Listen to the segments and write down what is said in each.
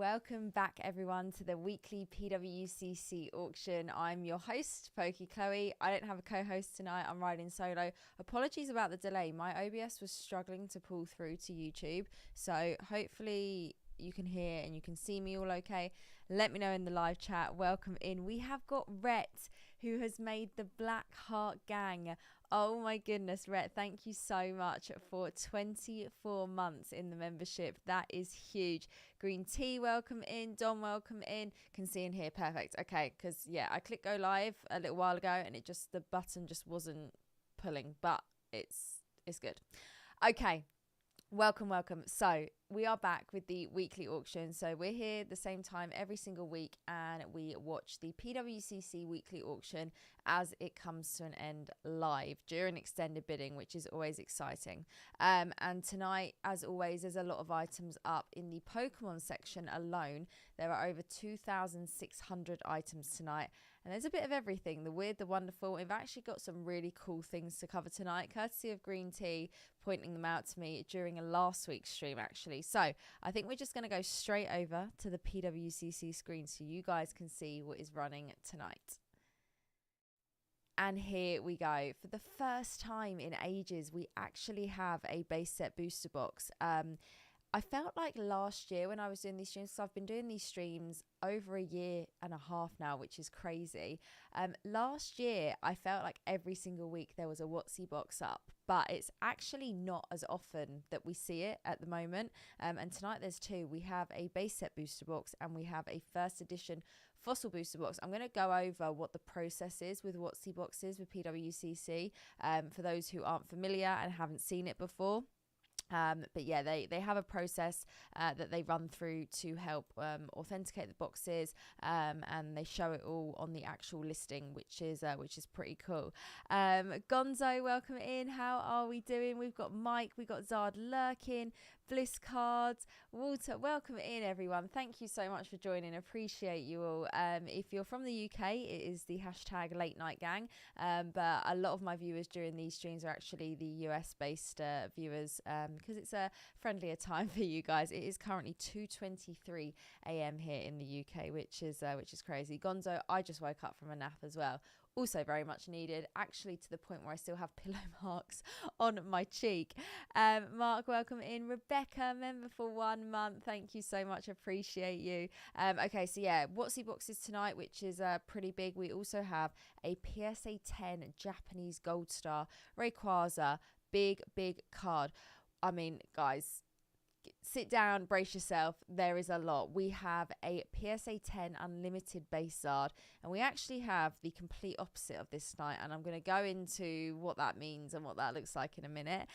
Welcome back everyone to the weekly PWCC auction. I'm your host, Pokey Chloe. I don't have a co-host tonight. I'm riding solo. Apologies about the delay. My OBS was struggling to pull through to YouTube. So hopefully you can hear and you can see me all okay. Let me know in the live chat. Welcome in. We have got Rhett, who has made the Black Heart Gang. Oh my goodness, Rhett, thank you so much for 24 months in the membership. That is huge. Green Tea, welcome in. Don, welcome in. Can see in here, perfect. Okay, because yeah, I clicked go live a little while ago and the button just wasn't pulling, but it's good. Okay. Welcome. So we are back with the weekly auction. So we're here the same time every single week and we watch the PWCC weekly auction as it comes to an end live during extended bidding, which is always exciting. And tonight, as always, there's a lot of items up in the Pokemon section alone. There are over 2,600 items tonight. And there's a bit of everything, the weird, the wonderful. We've actually got some really cool things to cover tonight, courtesy of Green Tea pointing them out to me during a last week's stream, actually. So I think we're just going to go straight over to the PWCC screen so you guys can see what is running tonight. And here we go. For the first time in ages, we actually have a base set booster box. I felt like last year when I was doing these streams, so I've been doing these streams over a year and a half now, which is crazy. Last year, I felt like every single week there was a WotC box up, but it's actually not as often that we see it at the moment. And tonight there's two. We have a base set booster box and we have a first edition fossil booster box. I'm going to go over what the process is with WotC boxes with PWCC for those who aren't familiar and haven't seen it before. But yeah, they have a process that they run through to help authenticate the boxes, and they show it all on the actual listing, which is pretty cool. Gonzo, welcome in. How are we doing? We've got Mike, we've got Zard lurking, Bliss Cards, Walter, welcome in everyone. Thank you so much for joining. Appreciate you all. If you're from the UK, it is the hashtag Late Night Gang, but a lot of my viewers during these streams are actually the US based viewers, because it's a friendlier time for you guys. It is currently 2:23 a.m. here in the UK, which is crazy. Gonzo, I just woke up from a nap as well. Also very much needed, actually, to the point where I still have pillow marks on my cheek. Mark, welcome in. Rebecca, member for 1 month. Thank you so much. Appreciate you. Okay, so yeah, WotC boxes tonight, which is pretty big. We also have a PSA 10 Japanese Gold Star Rayquaza. Big card. I mean, guys, sit down, brace yourself. There is a lot. We have a PSA 10 unlimited base Zard, and we actually have the complete opposite of this tonight, and I'm going to go into what that means and what that looks like in a minute.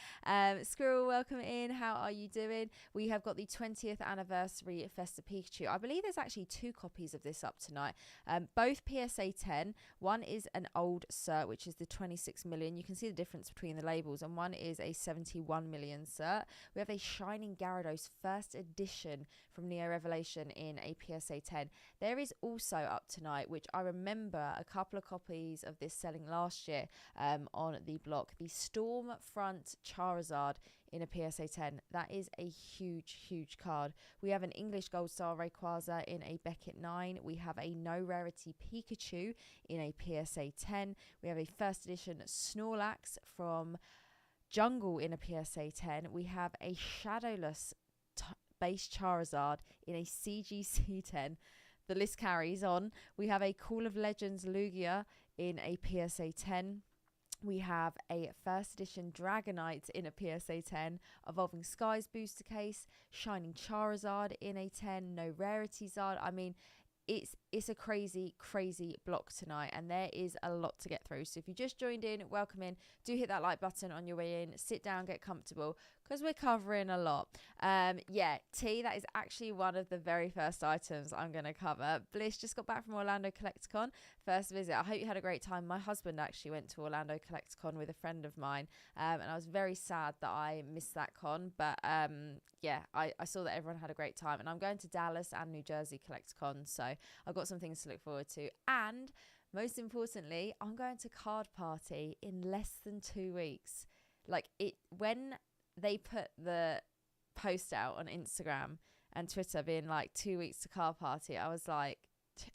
Squirrel, welcome in. How are you doing? We have got the 20th anniversary Festa Pikachu. I believe there's actually two copies of this up tonight. Both PSA 10. One is an old cert, which is the 26 million. You can see the difference between the labels, and one is a 71 million cert. We have a Shining Gyarados first edition from Neo Revelation in a PSA 10. There is also up tonight, which I remember a couple of copies of this selling last year on the block, the Stormfront Charizard in a PSA 10. That is a huge card. We have an English Gold Star Rayquaza in a Beckett 9. We have a no rarity Pikachu in a PSA 10. We have a first edition Snorlax from Jungle in a PSA 10. We have a Shadowless base Charizard in a CGC 10. The list carries on. We have a Call of Legends Lugia in a PSA 10. We have a first edition Dragonite in a PSA 10, Evolving Skies booster case, Shining Charizard in a 10, no rarity Zard. I mean, it's a crazy block tonight, and there is a lot to get through. So if you just joined in, welcome in. Do hit that like button on your way in. Sit down, get comfortable, because we're covering a lot. Yeah, T, that is actually one of the very first items I'm going to cover. Bliss just got back from Orlando Collecticon. First visit. I hope you had a great time. My husband actually went to Orlando Collecticon with a friend of mine, and I was very sad that I missed that con. But yeah, I saw that everyone had a great time, and I'm going to Dallas and New Jersey Collecticon, so I've got some things to look forward to. And most importantly, I'm going to Card Party in less than 2 weeks. Like, when they put the post out on Instagram and Twitter being like 2 weeks to card party. I was like,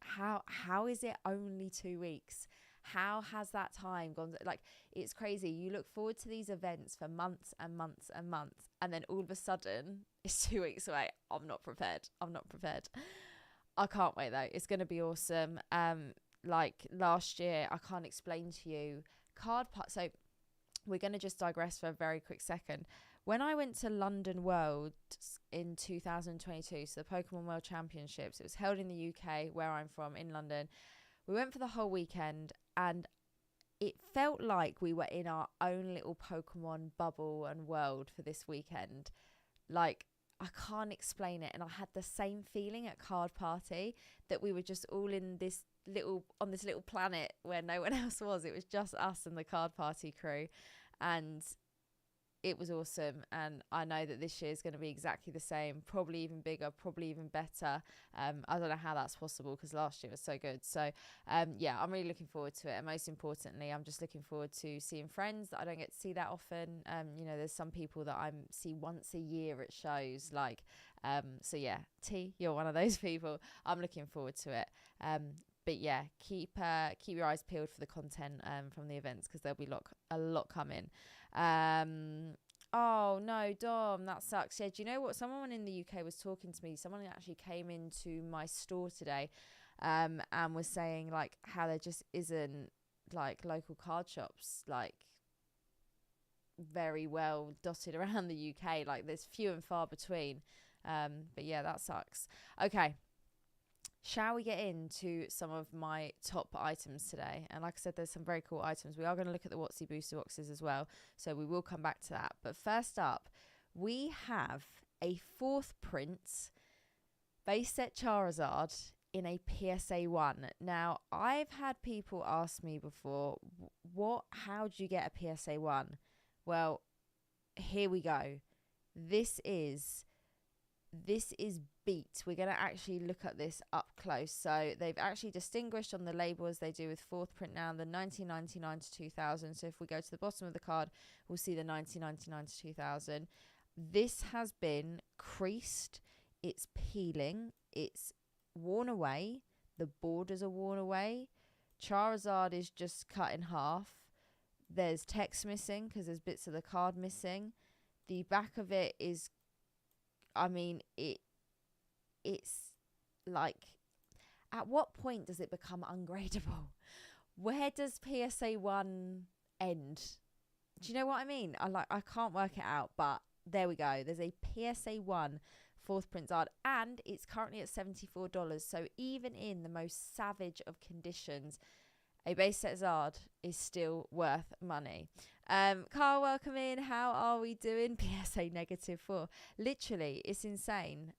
how is it only 2 weeks? How has that time gone? Like, it's crazy. You look forward to these events for months and months and months, and then all of a sudden it's 2 weeks away. I'm not prepared. I can't wait though. It's going to be awesome. Like last year, I can't explain to you so we're going to just digress for a very quick second. When I went to London Worlds in 2022, so the Pokemon World Championships, it was held in the UK, where I'm from, in London. We went for the whole weekend, and it felt like we were in our own little Pokemon bubble and world for this weekend. Like, I can't explain it. And I had the same feeling at Card Party, that we were just all in this little planet where no one else was. It was just us and the Card Party crew. And it was awesome, and I know that this year is going to be exactly the same, probably even bigger, probably even better. I don't know how that's possible, because last year was so good. So yeah, I'm really looking forward to it, and most importantly, I'm just looking forward to seeing friends that I don't get to see that often. You know, there's some people that I see once a year at shows, like so yeah, T, you're one of those people. I'm looking forward to it. But yeah, keep your eyes peeled for the content from the events, because there'll be a lot coming. Oh no, Dom, that sucks. Yeah, do you know what? Someone in the UK was talking to me. Someone actually came into my store today, and was saying like how there just isn't like local card shops like very well dotted around the UK. Like, there's few and far between. But yeah, that sucks. Okay. Shall we get into some of my top items today? And like I said, there's some very cool items. We are going to look at the WotC booster boxes as well, so we will come back to that. But first up, we have a 4th print base set Charizard in a PSA 1. Now, I've had people ask me before, how do you get a PSA 1? Well, here we go. This is beat. We're going to actually look at this up close. So they've actually distinguished on the label, as they do with 4th print now, the 1999 to 2000. So if we go to the bottom of the card, we'll see the 1999 to 2000. This has been creased. It's peeling. It's worn away. The borders are worn away. Charizard is just cut in half. There's text missing because there's bits of the card missing. The back of it is, I mean, it's like, at what point does it become ungradable? Where does PSA 1 end? Do you know what I mean? I can't work it out, but there we go. There's a PSA 1 4th print Zard, and it's currently at $74. So even in the most savage of conditions, a base set Zard is still worth money. Carl, welcome in. How are we doing? PSA -4. Literally, it's insane.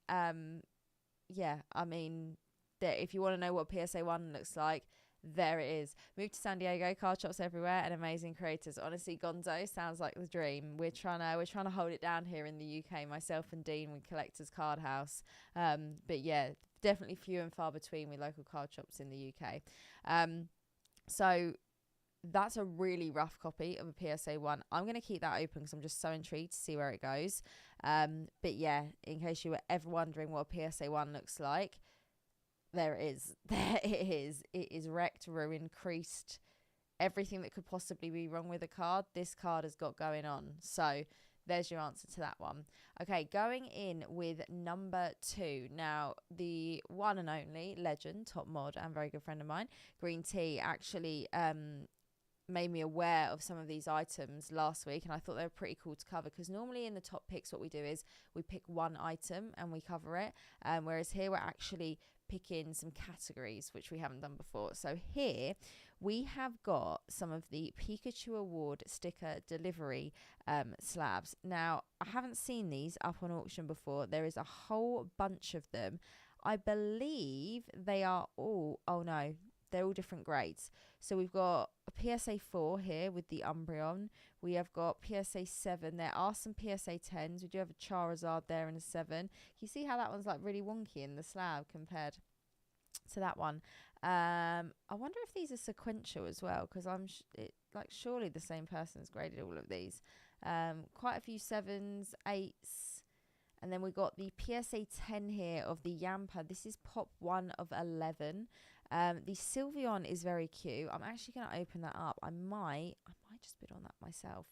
Yeah, I mean, if you want to know what PSA 1 looks like, there it is. Moved to San Diego, card shops everywhere, and amazing creators. Honestly, Gonzo sounds like the dream. We're trying to hold it down here in the UK. Myself and Dean with Collectors Card House. But yeah, definitely few and far between with local card shops in the UK. So that's a really rough copy of a PSA 1. I'm going to keep that open because I'm just so intrigued to see where it goes. But yeah, in case you were ever wondering what a PSA 1 looks like, there it is. There it is. It is wrecked, ruined, creased. Everything that could possibly be wrong with a card, this card has got going on. So there's your answer to that one. Okay, going in with number 2. Now, the one and only legend, top mod, and very good friend of mine, Green Tea, actually made me aware of some of these items last week, and I thought they were pretty cool to cover, because normally in the top picks what we do is we pick one item and we cover it, whereas here we're actually picking some categories, which we haven't done before. So here we have got some of the Pikachu Award sticker delivery slabs. Now, I haven't seen these up on auction before. There is a whole bunch of them. I believe they are all, oh no, they're all different grades. So we've got a PSA 4 here with the Umbreon. We have got PSA 7. There are some PSA 10s. We do have a Charizard there and a 7. You see how that one's like really wonky in the slab compared to that one. I wonder if these are sequential as well, because like surely the same person's graded all of these. Quite a few 7s, 8s, And then we got the PSA 10 here of the Yamper. This is pop 1 of 11. The Sylveon is very cute. I'm actually going to open that up. I might just bid on that myself.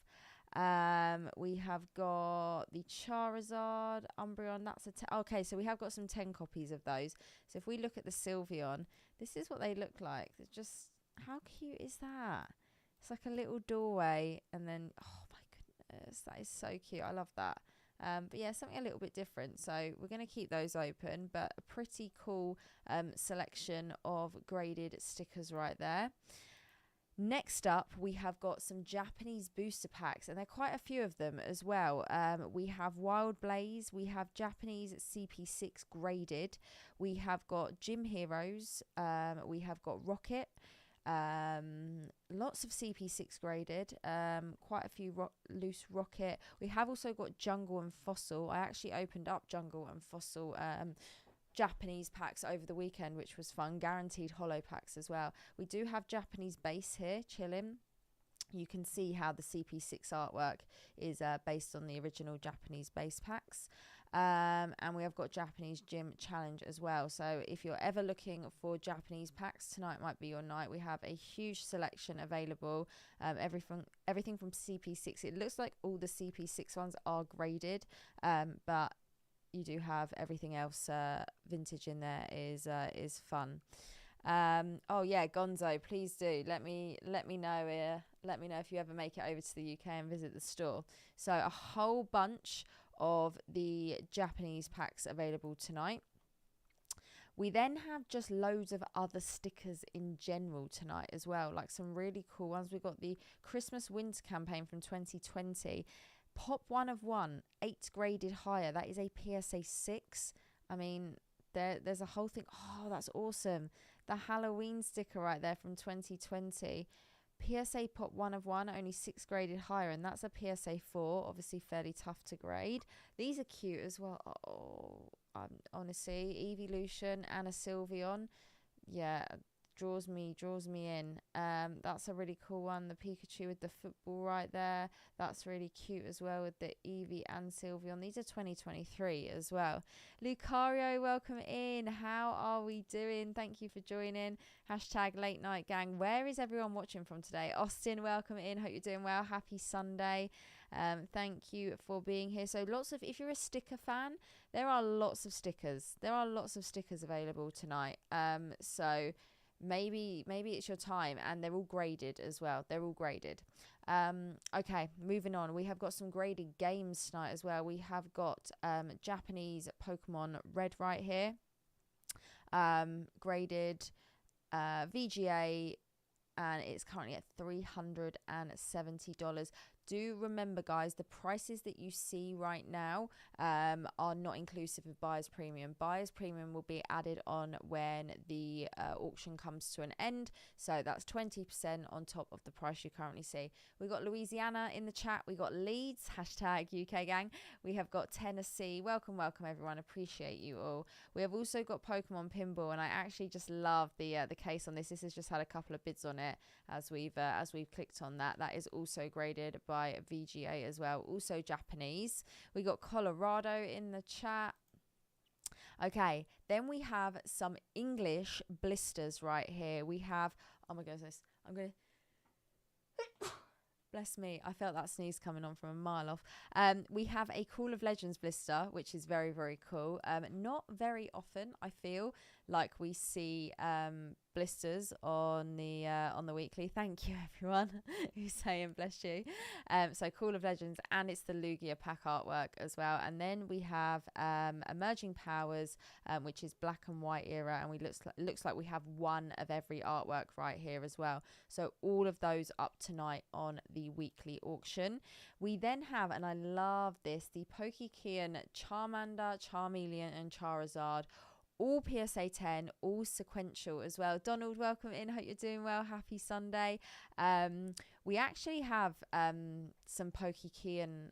We have got the Charizard, Umbreon. That's okay, so we have got some 10 copies of those. So if we look at the Sylveon, this is what they look like. They're just, how cute is that? It's like a little doorway, and then, oh my goodness, that is so cute. I love that. But yeah, something a little bit different. So we're going to keep those open, but a pretty cool selection of graded stickers right there. Next up, we have got some Japanese booster packs, and there are quite a few of them as well. We have Wild Blaze, we have Japanese CP6 graded, we have got Gym Heroes, we have got Rocket, lots of CP6 graded, quite a few loose Rocket. We have also got Jungle and Fossil. I actually opened up Jungle and Fossil Japanese packs over the weekend, which was fun. Guaranteed holo packs as well. We do have Japanese base here chilling. You can see how the CP6 artwork is based on the original Japanese base packs. And we have got Japanese Gym Challenge as well. So if you're ever looking for Japanese packs, tonight might be your night. We have a huge selection available. Everything from CP6. It looks like all the CP6 ones are graded, but you do have everything else vintage in there is fun. Oh yeah, Gonzo, please do let me know if you ever make it over to the UK and visit the store. So a whole bunch of the Japanese packs available tonight. We then have just loads of other stickers in general tonight as well, like some really cool ones. We've got the Christmas Winter campaign from 2020. Pop 1 of 1, 8 graded higher. That is a PSA 6. I mean, there's a whole thing. Oh, that's awesome. The Halloween sticker right there from 2020. PSA Pop 1 of 1, only 6 graded higher, and that's a PSA 4. Obviously fairly tough to grade. These are cute as well. Oh, honestly, Evolution and a Sylveon. Yeah, draws me in. That's a really cool one. The Pikachu with the football right there, that's really cute as well, with the Eevee and Sylveon. These are 2023 as well. Lucario, welcome in. How are we doing? Thank you for joining. Hashtag late night gang. Where is everyone watching from today? Austin, welcome in. Hope you're doing well. Happy Sunday. Thank you for being here. So if you're a sticker fan, there are lots of stickers. There are lots of stickers available tonight. So maybe it's your time, and they're all graded as well. They're all graded. Okay, moving on. We have got some graded games tonight as well. We have got Japanese Pokemon Red right here, graded VGA, and it's currently at $370. Do remember, guys, the prices that you see right now are not inclusive of buyer's premium. Buyer's premium will be added on when the auction comes to an end. So that's 20% on top of the price you currently see. We got Louisiana in the chat. We got Leeds, hashtag UK gang. We have got Tennessee. Welcome everyone. Appreciate you all. We have also got Pokemon Pinball, and I actually just love the case on this. This has just had a couple of bids on it as we've clicked on that. That is also graded by VGA as well, also Japanese. We got Colorado in the chat. Okay, then we have some English blisters right here. We have, oh my goodness, I'm gonna bless me, I felt that sneeze coming on from a mile off. We have a Call of Legends blister, which is very, very cool. Not very often, I feel like we see blisters on the weekly. Thank you everyone who's saying bless you. So Call of Legends, and it's the Lugia pack artwork as well. And then we have Emerging Powers, which is black and white era, and looks like we have one of every artwork right here as well. So all of those up tonight on the weekly auction. We then have, and I love this, the Pokekeon Charmander, Charmeleon and Charizard, all PSA 10, all sequential as well. Donald, welcome in. Hope you're doing well. Happy Sunday. We actually have some Pokekeon,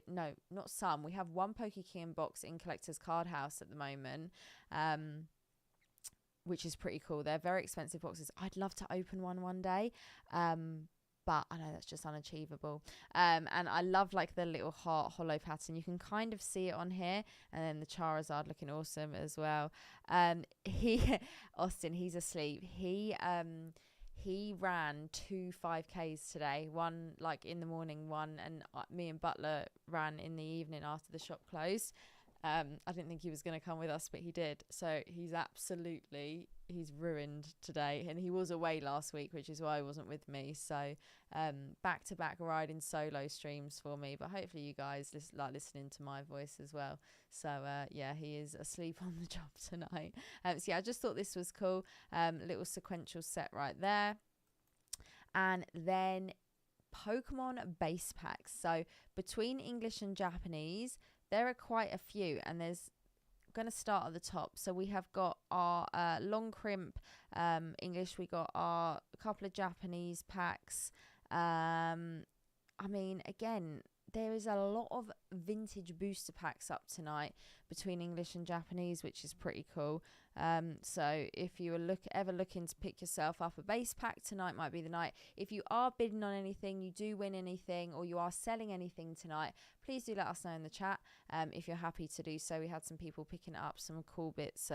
no, not some. We have one Pokekeon box in Collector's Card House at the moment, which is pretty cool. They're very expensive boxes. I'd love to open one day. but I know that's just unachievable. And I love like the little heart hollow pattern. You can kind of see it on here, and then the Charizard looking awesome as well. Austin, he's asleep. He ran 2 5Ks today, one like in the morning, one, and me and Butler ran in the evening after the shop closed. I didn't think he was going to come with us, but he did. So he's ruined today, and he was away last week, which is why he wasn't with me. So back-to-back riding solo streams for me, but hopefully you guys like listening to my voice as well. So yeah, he is asleep on the job tonight. So yeah, I just thought this was cool. Little sequential set right there. And then Pokemon base packs. So between English and Japanese, there are quite a few, and there's going to start at the top. So we have got our long crimp English. We got our couple of Japanese packs. I mean, again, there is a lot of vintage booster packs up tonight between English and Japanese, which is pretty cool. So if you were ever looking to pick yourself up a base pack, tonight might be the night. If you are bidding on anything, you do win anything, or you are selling anything tonight, please do let us know in the chat if you're happy to do so. We had some people picking up some cool bits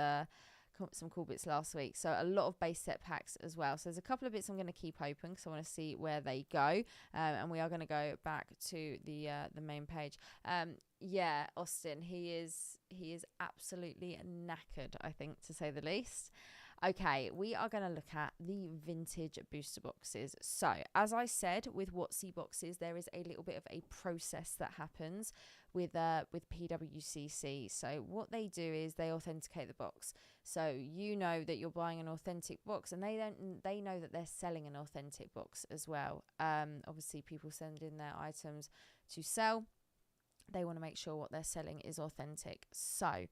last week, so a lot of base set packs as well. So there's a couple of bits I'm going to keep open because I want to see where they go, and we are going to go back to the main page. Yeah, Austin, he is absolutely knackered, I think, to say the least. Okay, we are going to look at the vintage booster boxes. So, as I said, with WotC boxes, there is a little bit of a process that happens with PWCC. So, what they do is they authenticate the box. So, you know that you're buying an authentic box, and they know that they're selling an authentic box as well. Obviously, people send in their items to sell. They want to make sure what they're selling is authentic. So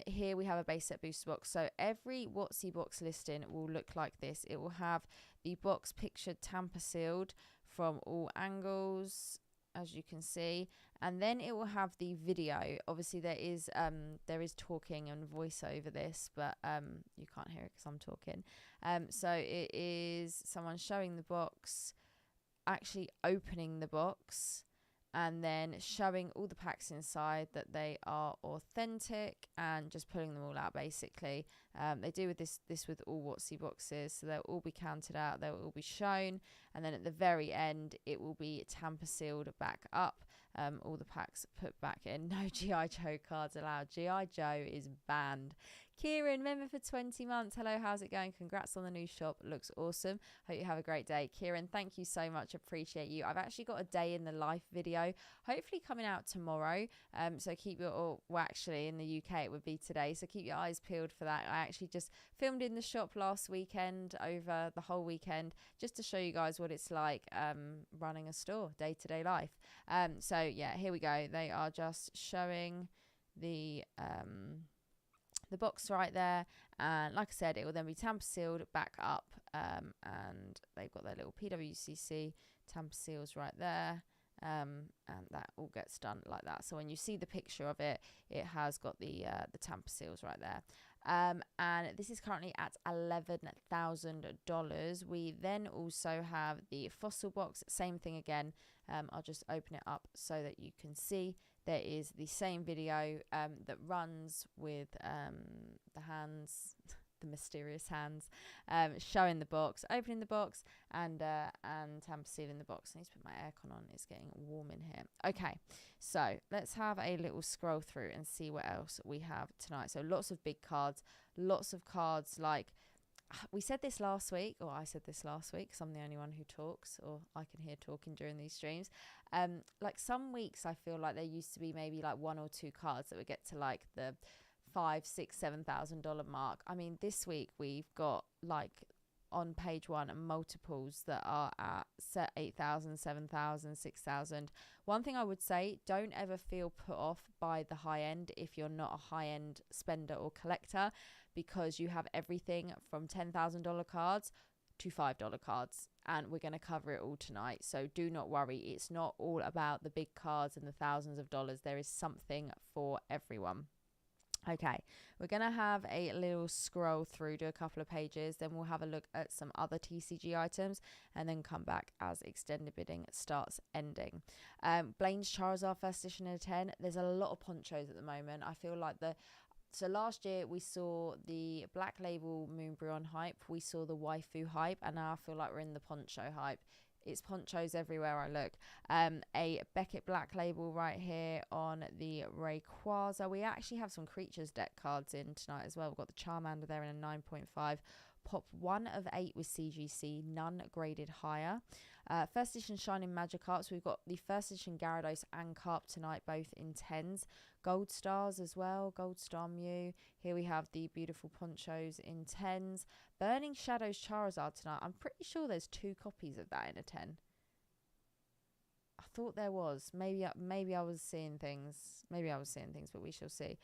here we have a base set booster box. So every WotC box listing will look like this. It will have the box pictured tamper sealed from all angles, as you can see, and then it will have the video. Obviously there is talking and voice over this, but you can't hear it because I'm talking. So it is someone showing the box, actually opening the box, and then showing all the packs inside that they are authentic, and just pulling them all out basically. They do with this with all WotC boxes, so they'll all be counted out, they'll all be shown, and then at the very end it will be tamper sealed back up. All the packs put back in. No G.I. Joe cards allowed. G.I. Joe is banned. Kieran, member for 20 months. Hello, how's it going? Congrats on the new shop. Looks awesome. Hope you have a great day. Kieran, thank you so much. Appreciate you. I've actually got a day in the life video, hopefully coming out tomorrow. So keep your, well, actually in the UK it would be today. So keep your eyes peeled for that. I actually just filmed in the shop last weekend, over the whole weekend, just to show you guys what it's like running a store, day-to-day life. So yeah, here we go. They are just showing the box right there, and like I said, it will then be tamper sealed back up, and they've got their little PWCC tamper seals right there, and that all gets done like that. So when you see the picture of it, it has got the tamper seals right there. And this is currently at $11,000. We then also have the fossil box, same thing again. I'll just open it up so that you can see. There is the same video that runs with the hands, the mysterious hands, showing the box, opening the box, and tamper sealing the box. I need to put my aircon on, it's getting warm in here. Okay, so let's have a little scroll through and see what else we have tonight. So lots of big cards, lots of cards like, we said this last week, or I said this last week because I'm the only one who talks, or I can hear talking during these streams. Like some weeks I feel like there used to be maybe like 1 or 2 cards that would get to like the $5,000, $6,000, $7,000 mark. I mean, this week we've got like on page 1 multiples that are at 8,000, 7,000, 6,000. One thing I would say, don't ever feel put off by the high end if you're not a high end spender or collector, because you have everything from $10,000 cards to $5 cards, and we're going to cover it all tonight. So do not worry, it's not all about the big cards and the thousands of dollars. There is something for everyone. Okay, we're going to have a little scroll through, do a couple of pages, then we'll have a look at some other TCG items and then come back as extended bidding starts ending. Blaine's Charizard first edition in a 10. There's a lot of ponchos at the moment. I feel like so last year we saw the Black Label Moonbryon hype, we saw the waifu hype, and now I feel like we're in the poncho hype. It's ponchos everywhere I look. A Beckett Black Label right here on the Rayquaza. We actually have some Creatures deck cards in tonight as well. We've got the Charmander there in a 9.5. Pop 1 of 8 with CGC, none graded higher. First edition Shining Magikarp. So we've got the first edition Gyarados and Carp tonight, both in 10s. Gold Stars as well, Gold Star Mew. Here we have the beautiful ponchos in 10s. Burning Shadows Charizard tonight. I'm pretty sure there's 2 copies of that in a 10. I thought there was. Maybe I was seeing things. But we shall see.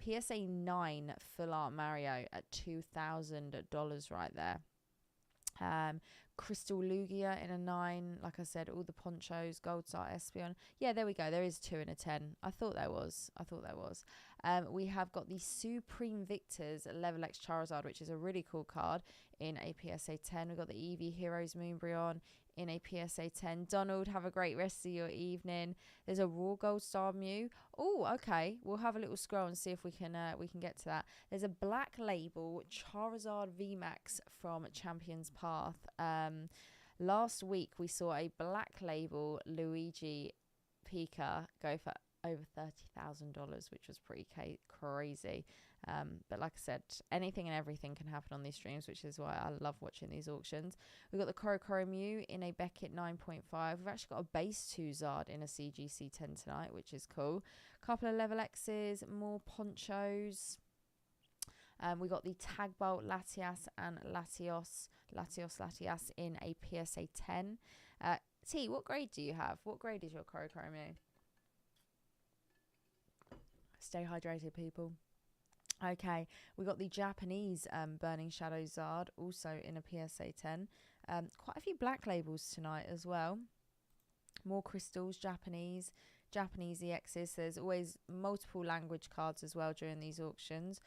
PSA 9 Full Art Mario at $2,000 right there. Crystal Lugia in a 9. Like I said, all the ponchos. Gold Star Espeon. Yeah, there we go. There is 2 in a 10. I thought there was. We have got the Supreme Victors Level X Charizard, which is a really cool card in a PSA 10. We've got the Eevee Heroes Moonbryon in a PSA 10. Donald, have a great rest of your evening. There's a Raw Gold Star Mew. Oh, okay. We'll have a little scroll and see if we can get to that. There's a Black Label Charizard VMAX from Champions Path. Last week we saw a Black Label Luigi Pika go for over $30,000, which was pretty crazy. But like I said, anything and everything can happen on these streams, which is why I love watching these auctions. We've got the Korokoro Mew in a Beckett 9.5. We've actually got a base 2 Zard in a CGC 10 tonight, which is cool. Couple of level X's, more ponchos. We got the Tag Bolt Latias and Latios in a PSA 10. T, what grade do you have? What grade is your Korokoro Mew? Stay hydrated, people. Okay, we got the Japanese Burning Shadow Zard, also in a PSA 10. Quite a few Black Labels tonight as well. More crystals, Japanese EXs. There's always multiple language cards as well during these auctions,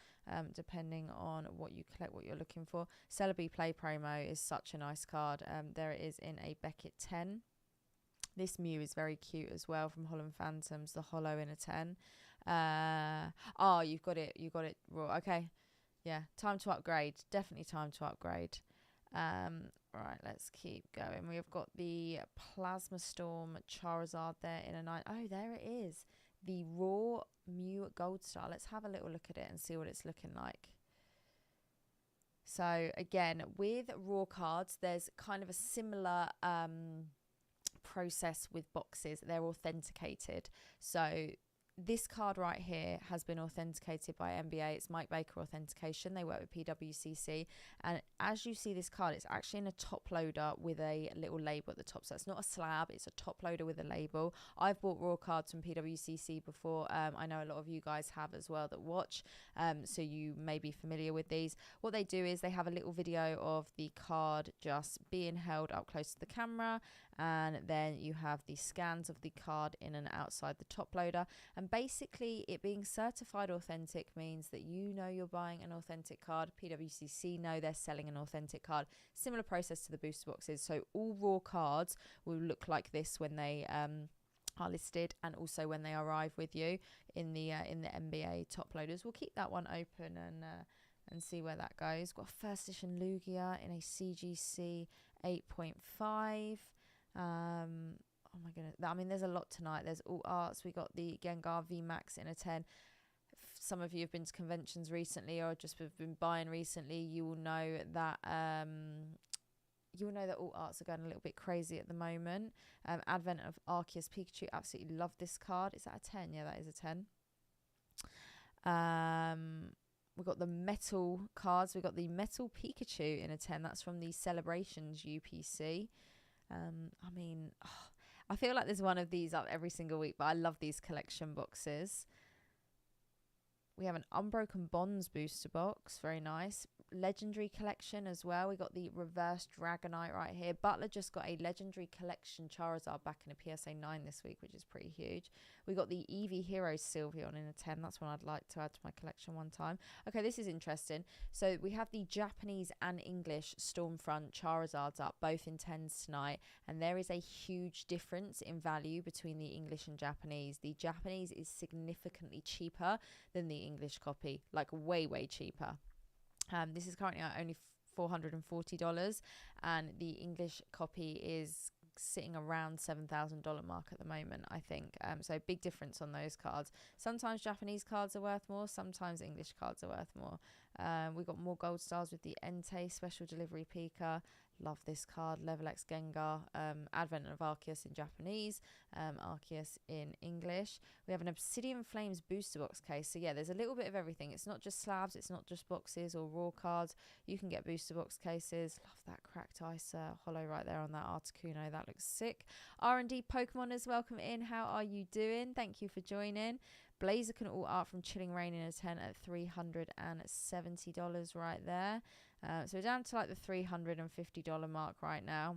depending on what you collect, what you're looking for. Celebi Play Promo is such a nice card. There it is in a Beckett 10. This Mew is very cute as well from Holland Phantoms, the Holo in a 10. Oh, you got it raw. Okay, yeah, time to upgrade. Definitely time to upgrade. Right, let's keep going. We've got the Plasma Storm Charizard there in a 9. Oh, there it is, the raw Mew Gold Star. Let's have a little look at it and see what it's looking like. So again, with raw cards, there's kind of a similar process with boxes. They're authenticated. So this card right here has been authenticated by NBA. It's Mike Baker authentication. They work with PWCC. And as you see this card, it's actually in a top loader with a little label at the top. So it's not a slab, it's a top loader with a label. I've bought raw cards from PWCC before. I know a lot of you guys have as well that watch. So you may be familiar with these. What they do is they have a little video of the card just being held up close to the camera. And then you have the scans of the card in and outside the top loader. And basically it being certified authentic means that you know you're buying an authentic card. PWCC know they're selling an authentic card. Similar process to the booster boxes. So all raw cards will look like this when they are listed, and also when they arrive with you in the NBA top loaders. We'll keep that one open and see where that goes. Got a first edition Lugia in a CGC 8.5. Oh my goodness, I mean there's a lot tonight. There's all arts. We got the Gengar VMAX in a 10. If some of you have been to conventions recently or just have been buying recently, you will know that all arts are going a little bit crazy at the moment. Advent of Arceus Pikachu, absolutely love this card. Is that a 10? Yeah, that is a 10. We've got the metal cards. We've got the metal Pikachu in a 10. That's from the Celebrations UPC. I mean, I feel like there's one of these up every single week, but I love these collection boxes. We have an Unbroken Bonds booster box. Very nice. legendary collection as well. We got the reverse Dragonite right here. Butler just got a legendary collection Charizard back in a PSA 9 this week, which is pretty huge. We got the Eevee Heroes Sylveon in a 10. That's one I'd like to add to my collection one time. Okay, this is interesting. So we have the Japanese and English Stormfront Charizards up, both in 10s tonight. And there is a huge difference in value between the English and Japanese. The Japanese is significantly cheaper than the English copy, like way, way cheaper. This is currently at only $440, and the English copy is sitting around $7,000 mark at the moment, I think. So big difference on those cards. Sometimes Japanese cards are worth more, sometimes English cards are worth more. We got more gold stars with the Entei Special Delivery Pika. Love this card. Level X Gengar, Advent of Arceus in Japanese, Arceus in English. We have an Obsidian Flames booster box case. So yeah, there's a little bit of everything. It's not just slabs, it's not just boxes or raw cards. You can get booster box cases. Love that cracked ice holo right there on that Articuno. That looks sick. R&D Pokemon is welcome in. How are you doing? Thank you for joining. Blaziken All Art from Chilling Reign in a 10 at $370 right there. So we're down to like the $350 mark right now.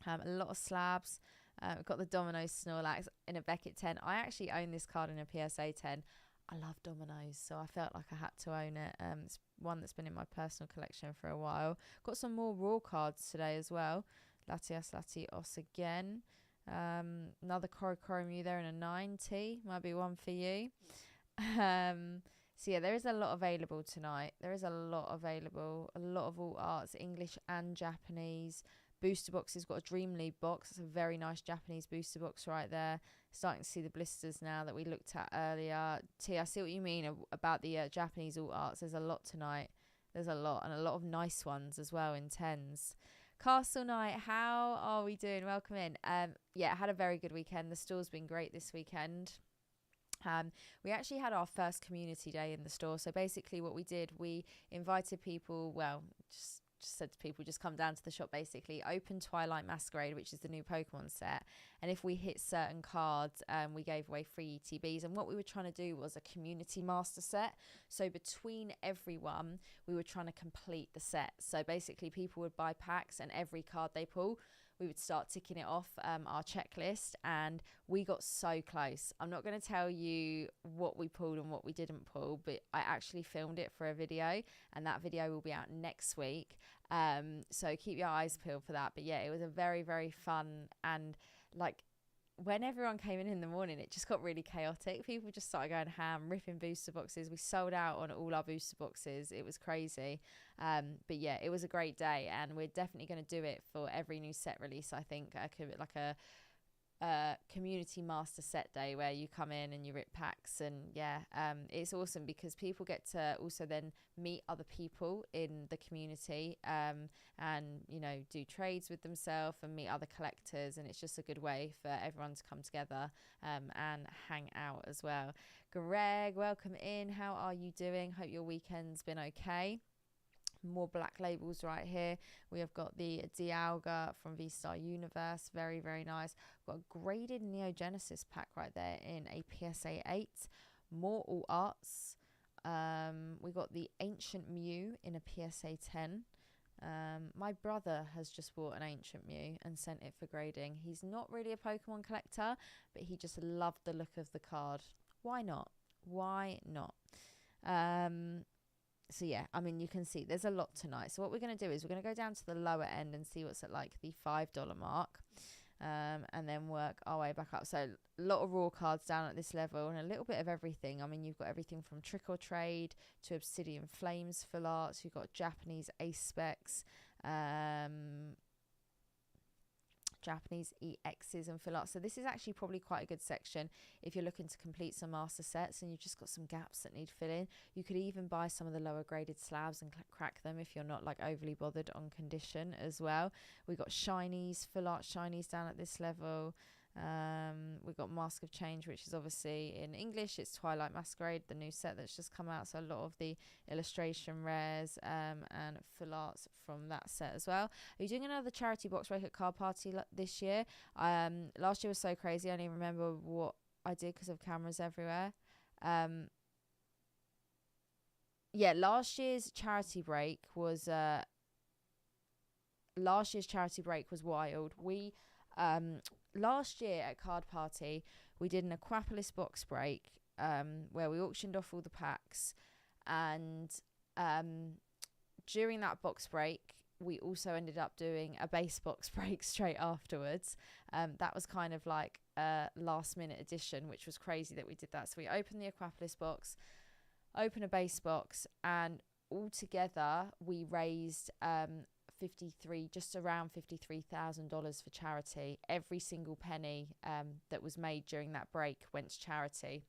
A lot of slabs. We've got the Domino's Snorlax in a Beckett 10. I actually own this card in a PSA 10. I love Domino's, so I felt like I had to own it. It's one that's been in my personal collection for a while. Got some more raw cards today as well. Latias Latios again. Another Mew there in a 90. Might be one for you. So yeah, there is a lot available tonight. There is a lot available. A lot of all arts, English and Japanese. Booster boxes. Got a Dream League box. It's a very nice Japanese booster box right there. Starting to see the blisters now that we looked at earlier. T, I see what you mean about the Japanese all arts. There's a lot tonight. There's a lot, and a lot of nice ones as well in 10s. Castle Night, how are we doing? Welcome in. Yeah, I had a very good weekend. The store's been great this weekend. We actually had our first community day in the store. So basically what we did, we invited people, well, just said to people, just come down to the shop, basically. Open Twilight Masquerade, which is the new Pokemon set. And if we hit certain cards, we gave away free ETBs. And what we were trying to do was a community master set. So between everyone, we were trying to complete the set. So basically people would buy packs, and every card they pull, we would start ticking it off our checklist, and we got so close. I'm not going to tell you what we pulled and what we didn't pull, but I actually filmed it for a video, and that video will be out next week. So keep your eyes peeled for that. But yeah, it was a very, very fun, and like when everyone came in the morning, it just got really chaotic. People just started going ham, ripping booster boxes. We sold out on all our booster boxes. It was crazy. But yeah, it was a great day, and we're definitely going to do it for every new set release. I think like a community master set day where you come in and you rip packs, and yeah, it's awesome because people get to also then meet other people in the community, and you know, do trades with themselves and meet other collectors, and it's just a good way for everyone to come together and hang out as well. Greg, welcome in. How are you doing? Hope your weekend's been okay. More black labels right here. We have got the Dialga from V-Star Universe. Very, very nice. We've got a graded Neogenesis pack right there in a PSA 8. More all arts. We got the Ancient Mew in a PSA 10. My brother has just bought an Ancient Mew and sent it for grading. He's not really a Pokemon collector, but he just loved the look of the card. Why not? Why not? So yeah, I mean, you can see there's a lot tonight. So what we're going to do is we're going to go down to the lower end and see what's at like the $5 mark, and then work our way back up. So a lot of raw cards down at this level, and a little bit of everything. I mean, you've got everything from Trick or Trade to Obsidian Flames full arts. You've got Japanese Ace Specs, Japanese EXs and fill arts. So this is actually probably quite a good section if you're looking to complete some master sets and you've just got some gaps that need filling. You could even buy some of the lower graded slabs and crack them if you're not like overly bothered on condition as well. We've got shinies, full art shinies down at this level. We've got Mask of Change, which is obviously in English. It's Twilight Masquerade, the new set that's just come out. So a lot of the illustration rares and full arts from that set as well. Are you doing another charity box break at Card Party this year? Last year was so crazy. I don't even remember what I did because of cameras everywhere. yeah, last year's charity break was wild. We last year at Card Party we did an Aquapolis box break where we auctioned off all the packs, and um during that box break we also ended up doing a base box break straight afterwards. That was kind of like a last minute addition, which was crazy that we did that. So we opened the Aquapolis box, opened a base box, and altogether we raised 53 just around $53,000 for charity. Every single penny that was made during that break went to charity.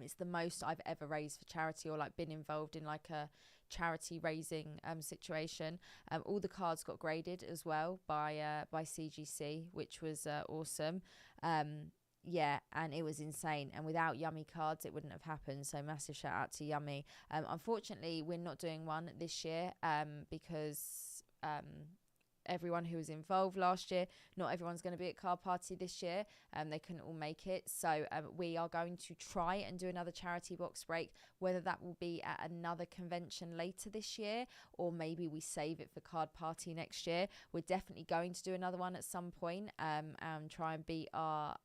It's the most I've ever raised for charity, or like been involved in like a charity raising situation. All the cards got graded as well by CGC, which was awesome. Yeah, and it was insane. And without Yummy cards, it wouldn't have happened. So massive shout out to Yummy. Unfortunately, we're not doing one this year because everyone who was involved last year, not everyone's going to be at Card Party this year. They couldn't all make it. So we are going to try and do another charity box break, whether that will be at another convention later this year, or maybe we save it for Card Party next year. We're definitely going to do another one at some point and try and beat our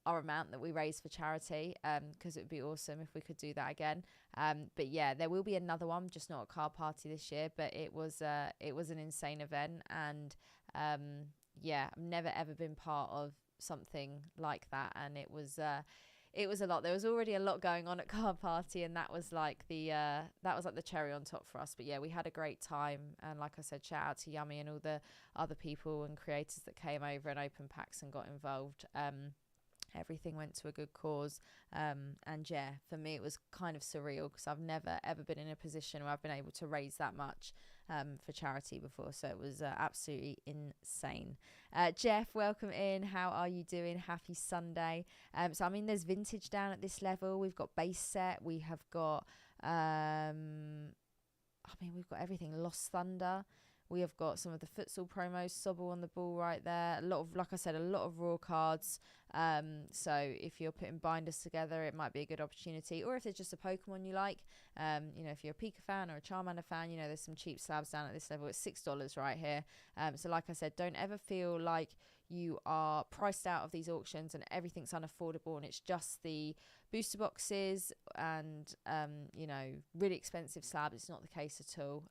amount that we raise for charity, because it would be awesome if we could do that again. But yeah, there will be another one, just not a Card Party this year. But it was an insane event, and yeah, I've never ever been part of something like that, and it was a lot. There was already a lot going on at Card Party, and that was like the cherry on top for us. But yeah, we had a great time, and like I said, shout out to Yummy and all the other people and creators that came over and opened packs and got involved. Everything went to a good cause, and yeah, for me it was kind of surreal because I've never ever been in a position where I've been able to raise that much for charity before, so it was absolutely insane. Jeff, welcome in. How are you doing? Happy Sunday. So I mean, there's vintage down at this level. We've got base set, we have got we've got everything. Lost Thunder. We have got some of the futsal promos, Sobble on the ball right there. A lot of, like I said, a lot of raw cards. So if you're putting binders together, it might be a good opportunity. Or if there's just a Pokemon you like, if you're a Pika fan or a Charmander fan, there's some cheap slabs down at this level. It's $6 right here. So like I said, don't ever feel like you are priced out of these auctions and everything's unaffordable and it's just the booster boxes and, really expensive slabs. It's not the case at all.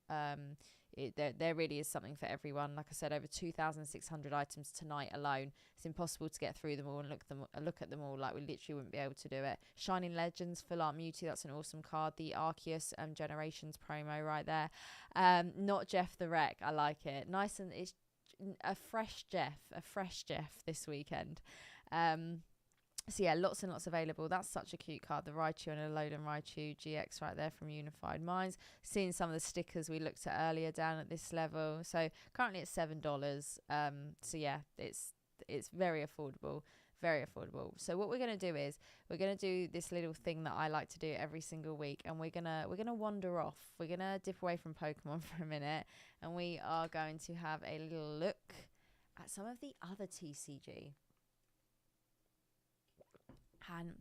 There really is something for everyone. Like I said, over 2,600 items tonight alone. It's impossible to get through them all and look at them all. Like, we literally wouldn't be able to do it. Shining Legends, Full Art Mewtwo, that's an awesome card. The Arceus Generations promo right there. Not Jeff the Wreck. I like it. Nice, and it's a fresh Jeff this weekend. So yeah, lots and lots available. That's such a cute card. The Raichu and a Alolan Raichu GX right there from Unified Minds. Seeing some of the stickers we looked at earlier down at this level. So currently it's $7. So yeah, it's very affordable. Very affordable. So what we're gonna do is we're gonna do this little thing that I like to do every single week, and we're gonna wander off. We're gonna dip away from Pokemon for a minute, and we are going to have a little look at some of the other TCG. And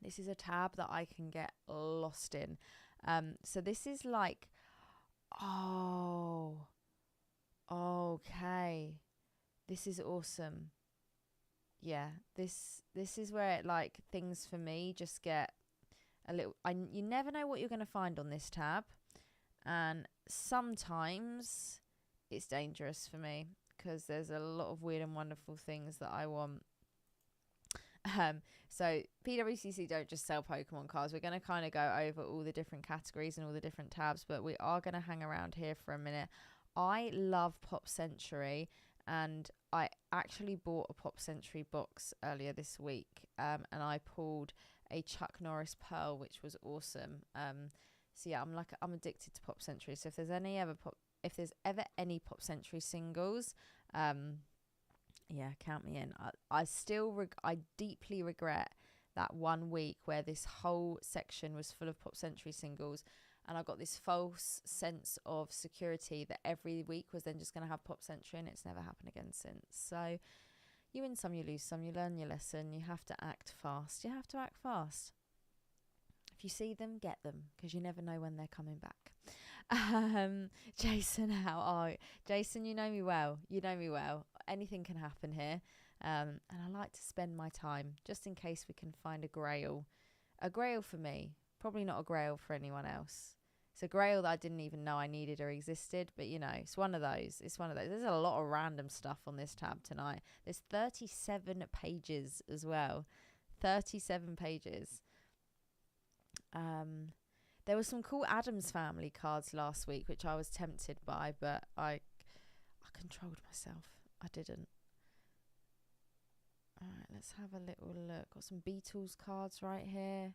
this is a tab that I can get lost in. So this is like, oh, okay, this is awesome. Yeah, this is where things for me just get a little. You never know what you're going to find on this tab, and sometimes it's dangerous for me because there's a lot of weird and wonderful things that I want. So PWCC don't just sell Pokemon cards. We're going to kind of go over all the different categories and all the different tabs, but we are going to hang around here for a minute. I love Pop Century, and I actually bought a Pop Century box earlier this week, and I pulled a Chuck Norris Pearl, which was awesome. So yeah, I'm addicted to Pop Century. So if there's ever any Pop Century singles, yeah, count me in. I deeply regret that 1 week where this whole section was full of Pop Century singles, and I got this false sense of security that every week was then just going to have Pop Century, and it's never happened again since. So you win some, you lose some, you learn your lesson. You have to act fast. If you see them, get them, because you never know when they're coming back. Jason, how are you? Jason, you know me well. You know me well. Anything can happen here. And I like to spend my time just in case we can find a grail. A grail for me, probably not a grail for anyone else. It's a grail that I didn't even know I needed or existed, but you know, it's one of those. It's one of those. There's a lot of random stuff on this tab tonight. There's 37 pages as well. 37 pages. There were some cool Addams Family cards last week, which I was tempted by, but I controlled myself. I didn't. All right, let's have a little look. Got some Beatles cards right here.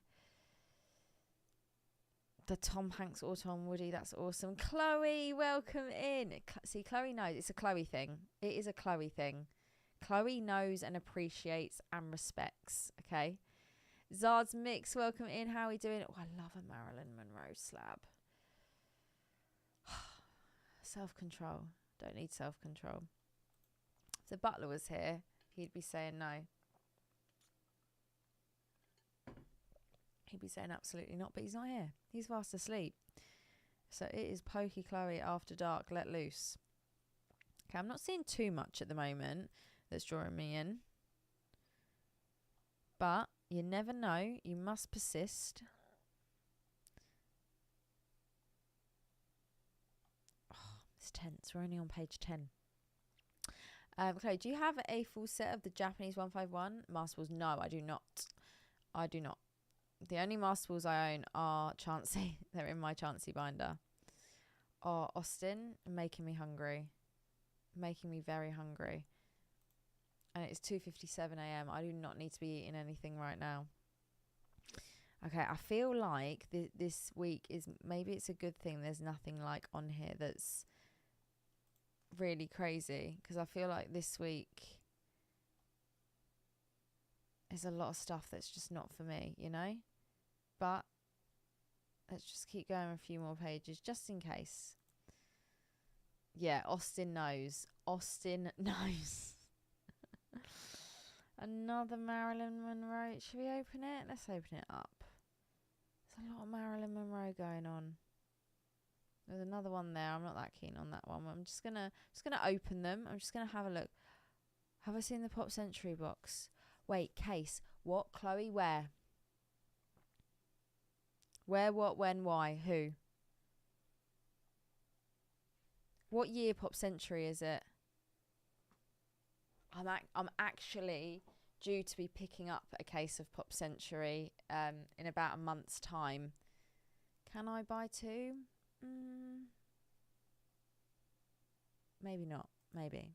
The Tom Hanks auto on Woody, that's awesome. Chloe, welcome in. See, Chloe knows. It's a Chloe thing. It is a Chloe thing. Chloe knows and appreciates and respects, okay? Zard's Mix, welcome in. How are we doing? Oh, I love a Marilyn Monroe slab. Self-control. Don't need self-control. If the butler was here, he'd be saying no. He'd be saying absolutely not, but he's not here. He's fast asleep. So it is Pokey Chloe After Dark, let loose. Okay, I'm not seeing too much at the moment that's drawing me in. But you never know. You must persist. Oh, it's tense. We're only on page 10. Chloe, do you have a full set of the Japanese 151 Masterballs? No, I do not. I do not. The only Masterballs I own are Chansey. They're in my Chansey binder. Oh, Austin, making me hungry. Making me very hungry. And it's 2:57 a.m. I do not need to be eating anything right now. Okay, I feel like this week is... Maybe it's a good thing there's nothing like on here that's really crazy. Because I feel like this week... There's a lot of stuff that's just not for me, you know? But let's just keep going a few more pages just in case. Yeah, Austin knows. Austin knows. Another Marilyn Monroe. Should we open it? Let's open it up. There's a lot of Marilyn Monroe going on. There's another one there. I'm not that keen on that one. I'm just gonna open them. I'm just gonna have a look. Have I seen the Pop Century box? Wait, case. What? Chloe, where? Where, what, when, why, who? What year Pop Century is it? I'm actually due to be picking up a case of Pop Century in about a month's time. Can I buy two? Maybe not. Maybe.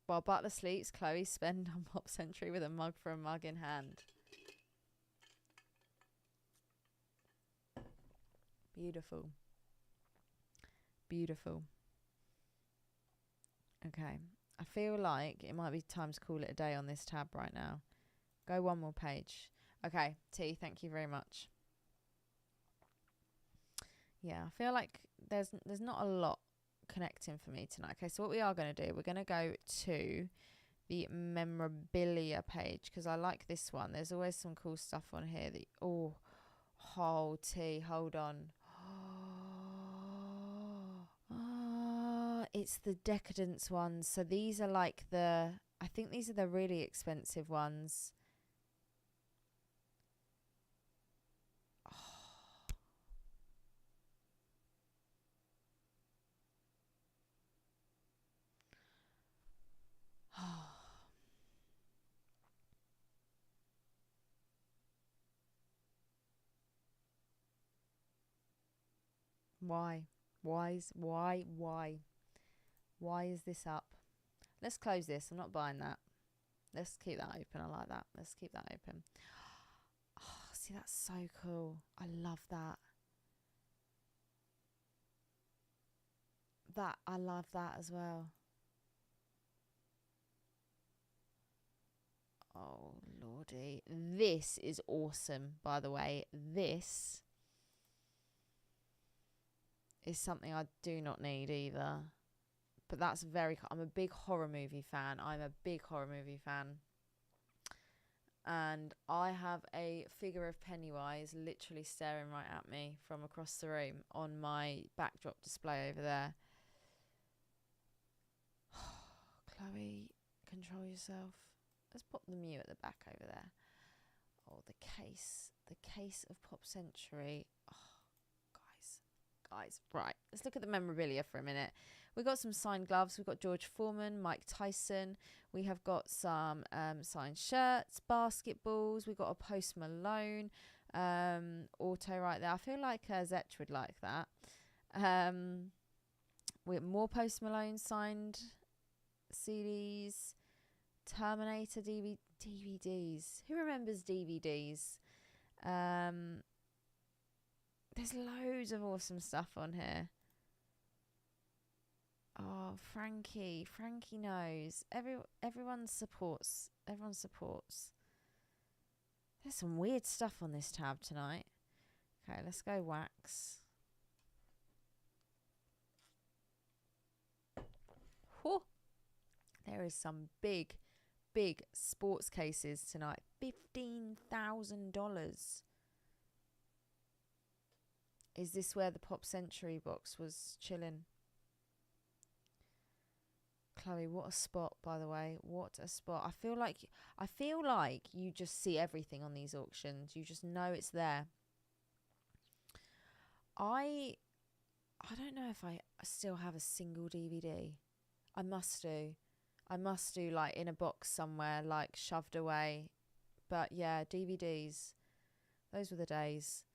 While Butler sleeps, Chloe spend on Pop Century with a mug for a mug in hand. Beautiful. Beautiful. Okay. I feel like it might be time to call it a day on this tab right now. Go one more page. Okay, T, thank you very much. Yeah, I feel like there's not a lot connecting for me tonight. Okay, so what we are going to do, we're going to go to the memorabilia page because I like this one. There's always some cool stuff on here. Hold on. It's the Decadence ones. So these are like I think these are the really expensive ones. Why? Why is this up? Let's close this. I'm not buying that. Let's keep that open. I like that. Let's keep that open. Oh, see, that's so cool. I love that. I love that as well. Oh, lordy. This is awesome, by the way. This is something I do not need either. But that's I'm a big horror movie fan. And I have a figure of Pennywise literally staring right at me from across the room on my backdrop display over there. Chloe, control yourself. Let's pop the Mew at the back over there. Oh, the case of Pop Century. Oh, guys, right. Let's look at the memorabilia for a minute. We've got some signed gloves. We've got George Foreman, Mike Tyson. We have got some signed shirts, basketballs. We've got a Post Malone auto right there. I feel like Zetch would like that. We have more Post Malone signed CDs, Terminator DVDs. Who remembers DVDs? There's loads of awesome stuff on here. Oh, Frankie knows. Everyone supports. There's some weird stuff on this tab tonight. Okay, let's go wax. Whew. There is some big sports cases tonight. $15,000. Is this where the Pop Century box was chilling? Chloe, what a spot, by the way. What a spot. I feel like you just see everything on these auctions. You just know it's there. I don't know if I still have a single DVD. I must do, like, in a box somewhere, like, shoved away. But, yeah, DVDs. Those were the days.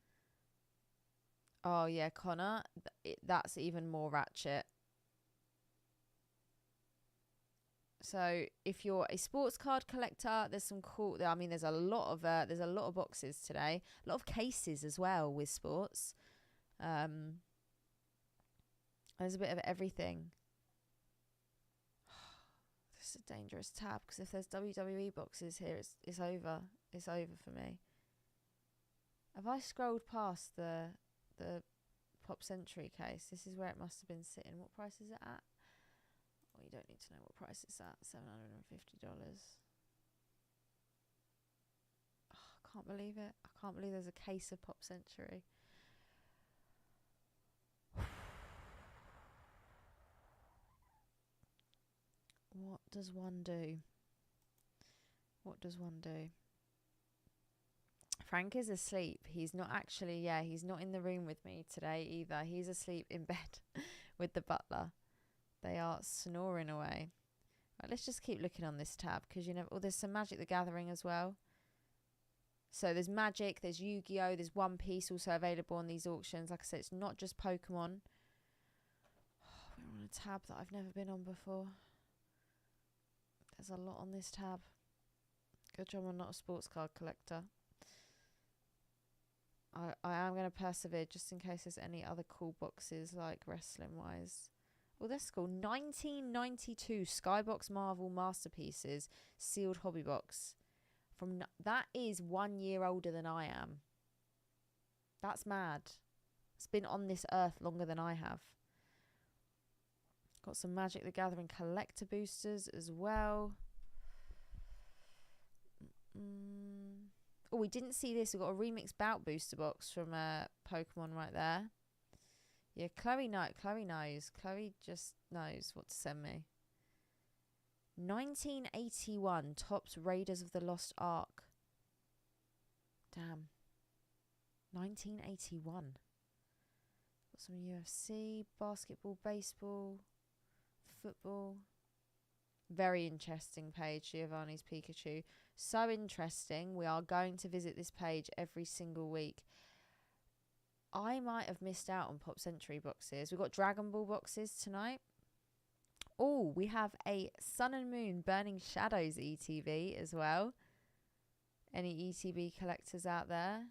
Oh, yeah, Connor. That's even more ratchet. So if you're a sports card collector, there's some cool. I mean, there's a lot of boxes today, a lot of cases as well with sports. There's a bit of everything. This is a dangerous tab because if there's WWE boxes here, it's over. It's over for me. Have I scrolled past the Pop Century case? This is where it must have been sitting. What price is it at? Well, you don't need to know what price it's at. $750. Oh, I can't believe it. I can't believe there's a case of Pop Century. What does one do? Frank is asleep. He's not actually, he's not in the room with me today either. He's asleep in bed with the butler. They are snoring away. Right, let's just keep looking on this tab because there's some Magic the Gathering as well. So there's Magic, there's Yu-Gi-Oh, there's One Piece also available on these auctions. Like I said, it's not just Pokemon. Oh, we're on a tab that I've never been on before. There's a lot on this tab. Good job I'm not a sports card collector. I am going to persevere just in case there's any other cool boxes like wrestling wise. Oh, that's cool. 1992 Skybox Marvel Masterpieces sealed hobby box. That is 1 year older than I am. That's mad. It's been on this earth longer than I have. Got some Magic the Gathering collector boosters as well. Oh, we didn't see this. We've got a remix bout booster box from Pokemon right there. Yeah, Chloe knows. Chloe just knows what to send me. 1981 Topps Raiders of the Lost Ark. Damn. 1981. Got some UFC, basketball, baseball, football. Very interesting page, Giovanni's Pikachu. So interesting. We are going to visit this page every single week. I might have missed out on Pop Century boxes. We've got Dragon Ball boxes tonight. Oh, we have a Sun and Moon Burning Shadows ETB as well. Any ETB collectors out there?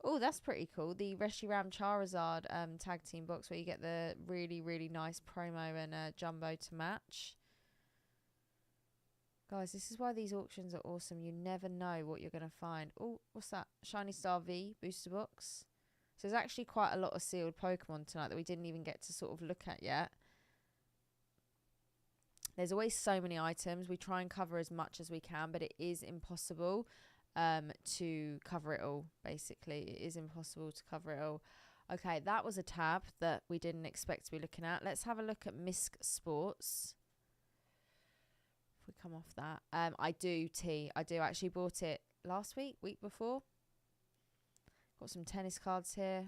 Oh, that's pretty cool. The Reshiram Charizard tag team box where you get the really, really nice promo and jumbo to match. Guys, this is why these auctions are awesome. You never know what you're going to find. Oh, what's that? Shiny Star V booster box. So there's actually quite a lot of sealed Pokemon tonight that we didn't even get to sort of look at yet. There's always so many items. We try and cover as much as we can, but it is impossible to cover it all. Basically, it is impossible to cover it all. Okay, that was a tab that we didn't expect to be looking at. Let's have a look at Misc Sports. If we come off that, I do actually bought it last week before. Got some tennis cards here.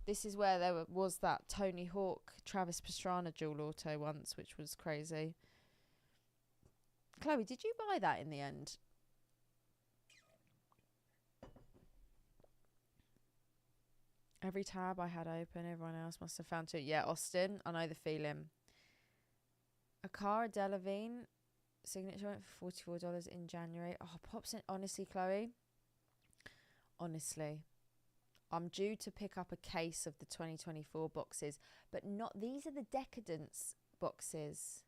This is where there was that Tony Hawk, Travis Pastrana dual auto once, which was crazy. Chloe, did you buy that in the end? Every tab I had open, everyone else must have found it. Yeah, Austin, I know the feeling. Akara Delevingne signature went for $44 in January. Oh, pops in. Honestly, Chloe. Honestly. I'm due to pick up a case of the 2024 boxes, but not, these are the Decadence boxes.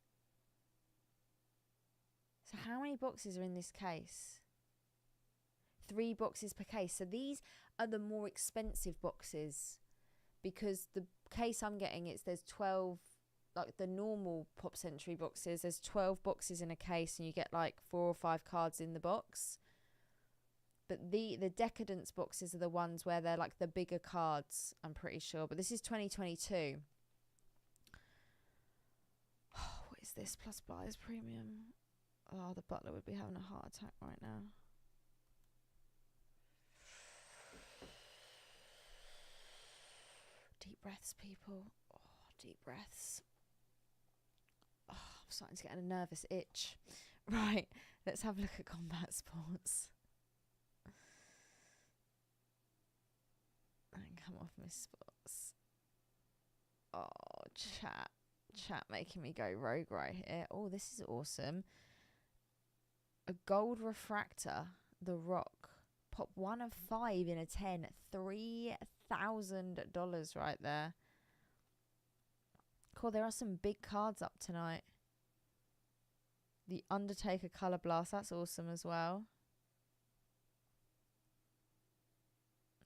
So how many boxes are in this case? 3 boxes per case. So these are the more expensive boxes, because the case I'm getting, there's 12, like the normal Pop Century boxes, there's 12 boxes in a case and you get like 4 or 5 cards in the box. But the Decadence boxes are the ones where they're like the bigger cards, I'm pretty sure. But this is 2022. Oh, what is this? Plus Buyers Premium. Oh, the butler would be having a heart attack right now. Deep breaths, people. Oh, deep breaths. Oh, I'm starting to get a nervous itch. Right, let's have a look at Combat Sports. And come off Miss Sports. Oh, chat making me go rogue right here. Oh, this is awesome. A gold refractor, The Rock. Pop 1 of 5 in a 10. $3,000 right there. Cool, there are some big cards up tonight. The Undertaker Color Blast, that's awesome as well.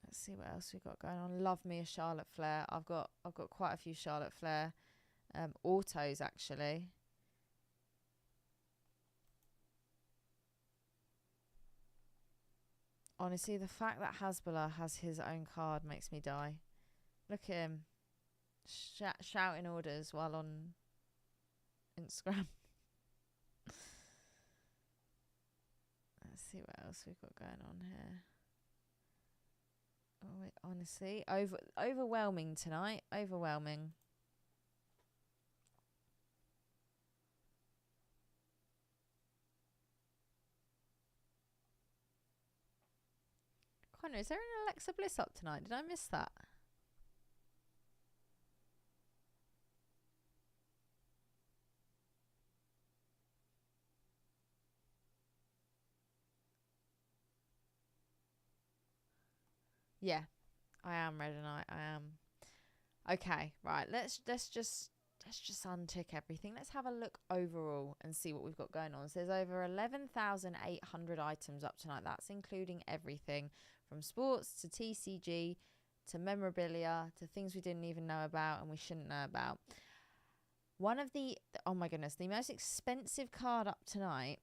Let's see what else we've got going on. Love me a Charlotte Flair. I've got quite a few Charlotte Flair autos actually. Honestly, the fact that Hasbulla has his own card makes me die. Look at him shouting orders while on Instagram. Let's see what else we've got going on here. Oh, honestly, overwhelming tonight. Overwhelming. Connor, is there an Alexa Bliss up tonight? Did I miss that? Yeah, I am Red and I am. Okay, right. Let's just untick everything. Let's have a look overall and see what we've got going on. So there's over 11,800 items up tonight. That's including everything from sports to TCG to memorabilia to things we didn't even know about and we shouldn't know about. One of the, oh my goodness, the most expensive card up tonight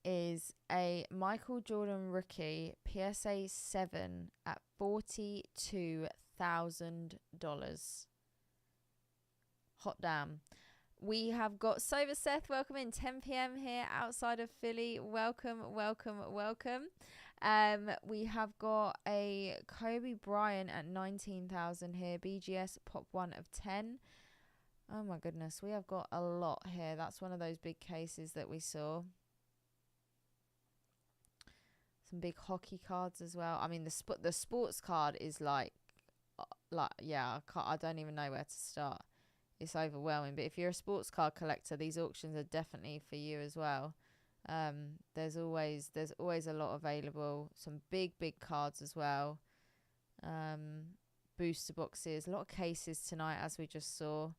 is a Michael Jordan rookie PSA 7 at $42,000. Hot damn. We have got Sober Seth, welcome in, 10 p.m. here outside of Philly. Welcome. We have got a Kobe Bryant at 19,000 here. BGS Pop 1 of 10. Oh my goodness, we have got a lot here. That's one of those big cases that we saw. Some big hockey cards as well. I mean, the sports card is like yeah, I don't even know where to start. It's overwhelming. But if you're a sports card collector, these auctions are definitely for you as well. There's always a lot available. Some big cards as well. Booster boxes, a lot of cases tonight, as we just saw.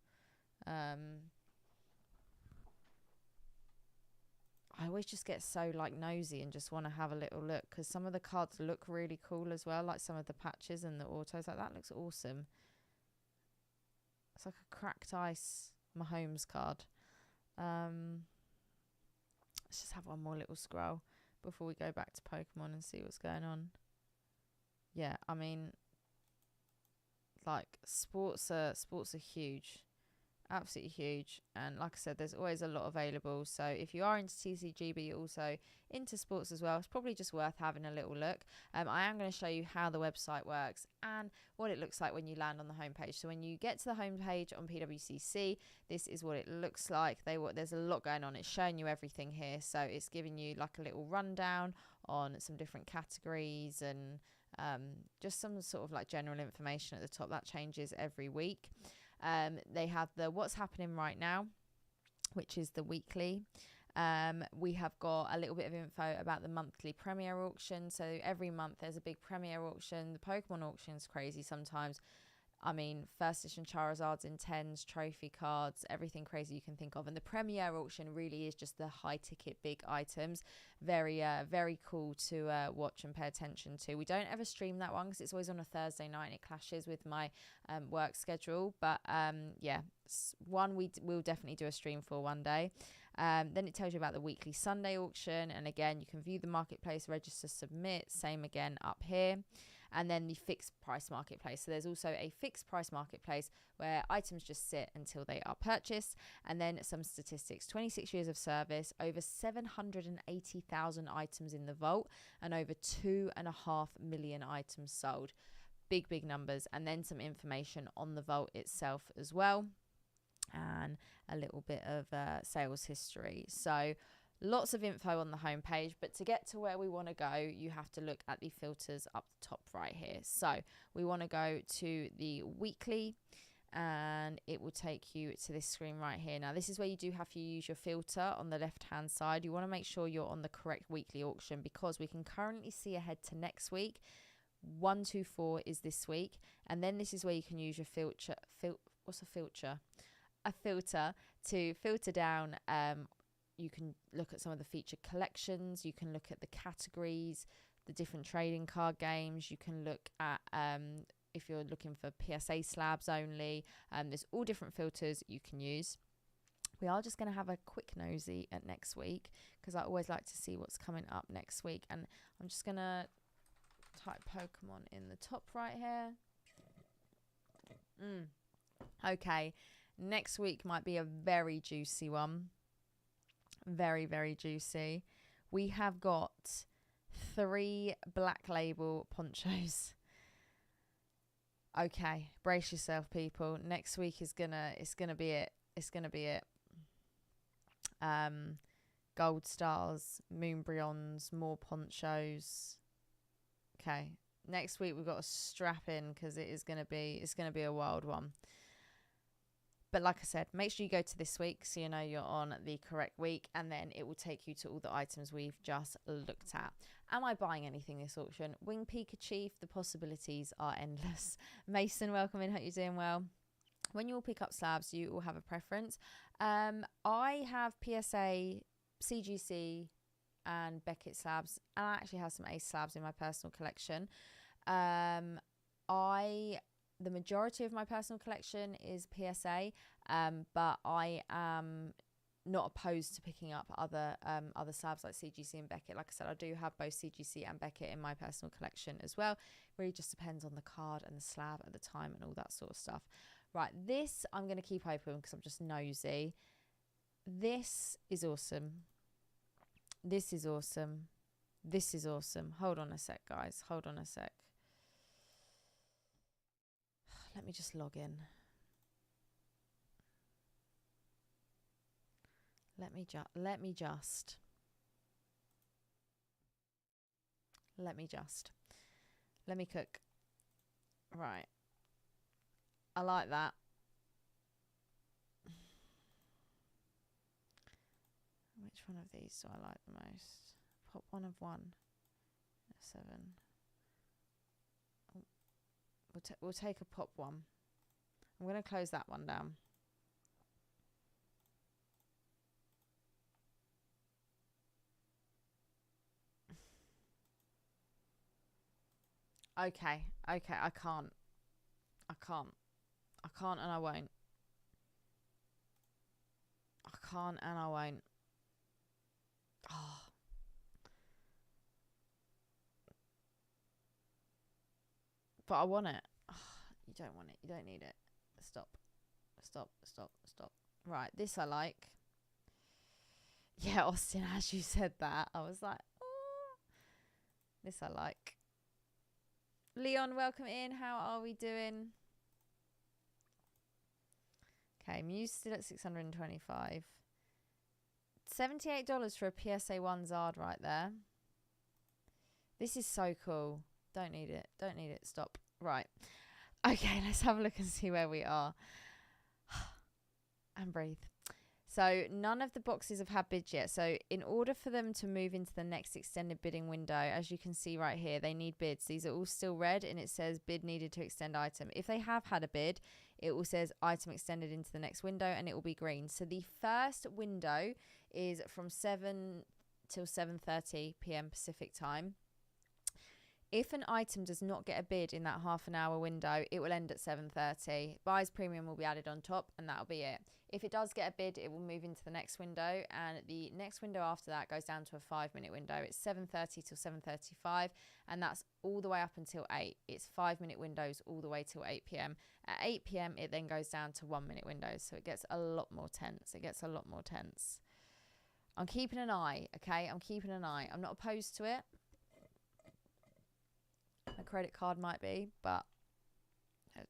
I always just get so like nosy and just want to have a little look, because some of the cards look really cool as well, like some of the patches and the autos. Like that looks awesome. It's like a cracked ice Mahomes card. Let's just have one more little scroll before we go back to Pokemon and see what's going on. Yeah, I mean, like sports are huge, absolutely huge, and like I said, there's always a lot available. So if you are into TCG but you're also into sports as well, it's probably just worth having a little look. I am going to show you how the website works and what it looks like when you land on the homepage. So when you get to the homepage on PWCC, this is what it looks like. There's a lot going on. It's showing you everything here, so it's giving you like a little rundown on some different categories and just some sort of like general information at the top. That changes every week. They have the what's happening right now, which is the weekly. We have got a little bit of info about the monthly premiere auction. So every month there's a big premiere auction. The Pokemon auction's crazy sometimes. I mean, first edition Charizards in 10s, trophy cards, everything crazy you can think of. And the premiere auction really is just the high ticket big items. Very, very cool to watch and pay attention to. We don't ever stream that one because it's always on a Thursday night and it clashes with my work schedule. But yeah, one we'll definitely do a stream for one day. Then it tells you about the weekly Sunday auction. And again, you can view the marketplace, register, submit. Same again up here. And then the fixed price marketplace. So there's also a fixed price marketplace where items just sit until they are purchased. And then some statistics, 26 years of service, over 780,000 items in the vault, and over 2.5 million items sold. Big, big numbers. And then some information on the vault itself as well. And a little bit of sales history. So lots of info on the homepage, but to get to where we want to go, you have to look at the filters up the top right here. So we want to go to the weekly, and it will take you to this screen right here. Now, this is where you do have to use your filter on the left-hand side. You want to make sure you're on the correct weekly auction because we can currently see ahead to next week. 124 is this week, and then this is where you can use your filter. What's a filter? A filter to filter down. You can look at some of the featured collections. You can look at the categories, the different trading card games. You can look at if you're looking for PSA slabs only. There's all different filters you can use. We are just going to have a quick nosy at next week because I always like to see what's coming up next week. And I'm just going to type Pokemon in the top right here. Okay, next week might be a very juicy one. Very, very juicy. We have got 3 black label ponchos. Okay, brace yourself, people. Next week is it's gonna be it. It's gonna be it. Gold stars, Moonbryons, more ponchos. Okay, next week we've got to strap in because it's gonna be a wild one. But like I said, make sure you go to this week so you know you're on the correct week, and then it will take you to all the items we've just looked at. Am I buying anything this auction? Wing Pikachu, the possibilities are endless. Mason, welcome in. Hope you're doing well. When you all pick up slabs, you all have a preference. I have PSA, CGC, and Beckett slabs, and I actually have some Ace slabs in my personal collection. The majority of my personal collection is PSA, but I am not opposed to picking up other slabs like CGC and Beckett. Like I said, I do have both CGC and Beckett in my personal collection as well. Really just depends on the card and the slab at the time and all that sort of stuff. Right, this I'm going to keep open because I'm just nosy. This is awesome. This is awesome. This is awesome. Hold on a sec, guys. Hold on a sec. Let me just log in. Let me cook. Right. I like that. Which one of these do I like the most? Pop one of 1. 7. We'll take a pop 1. I'm going to close that one down. Okay, I can't and I won't. I can't and I won't. Oh. But I want it. Oh, you don't want it. You don't need it. Stop. Stop. Stop. Stop. Right. This I like. Yeah, Austin, as you said that, I was like, oh. This I like. Leon, welcome in. How are we doing? Okay, Muse still at 625. $78 for a PSA 1 Zard right there. This is so cool. Don't need it. Don't need it. Stop. Right. Okay, let's have a look and see where we are. And breathe. So none of the boxes have had bids yet. So in order for them to move into the next extended bidding window, as you can see right here, they need bids. These are all still red and it says bid needed to extend item. If they have had a bid, it will says item extended into the next window and it will be green. So the first window is from 7 till 7:30 p.m. Pacific time. If an item does not get a bid in that half an hour window, it will end at 7:30. Buyer's premium will be added on top and that'll be it. If it does get a bid, it will move into the next window, and the next window after that goes down to a 5-minute window. It's 7:30 till 7:35, and that's all the way up until 8. It's 5-minute windows all the way till 8 p.m. At 8 p.m, it then goes down to 1-minute windows, so it gets a lot more tense. It gets a lot more tense. I'm keeping an eye, okay? I'm keeping an eye. I'm not opposed to it. My credit card might be, but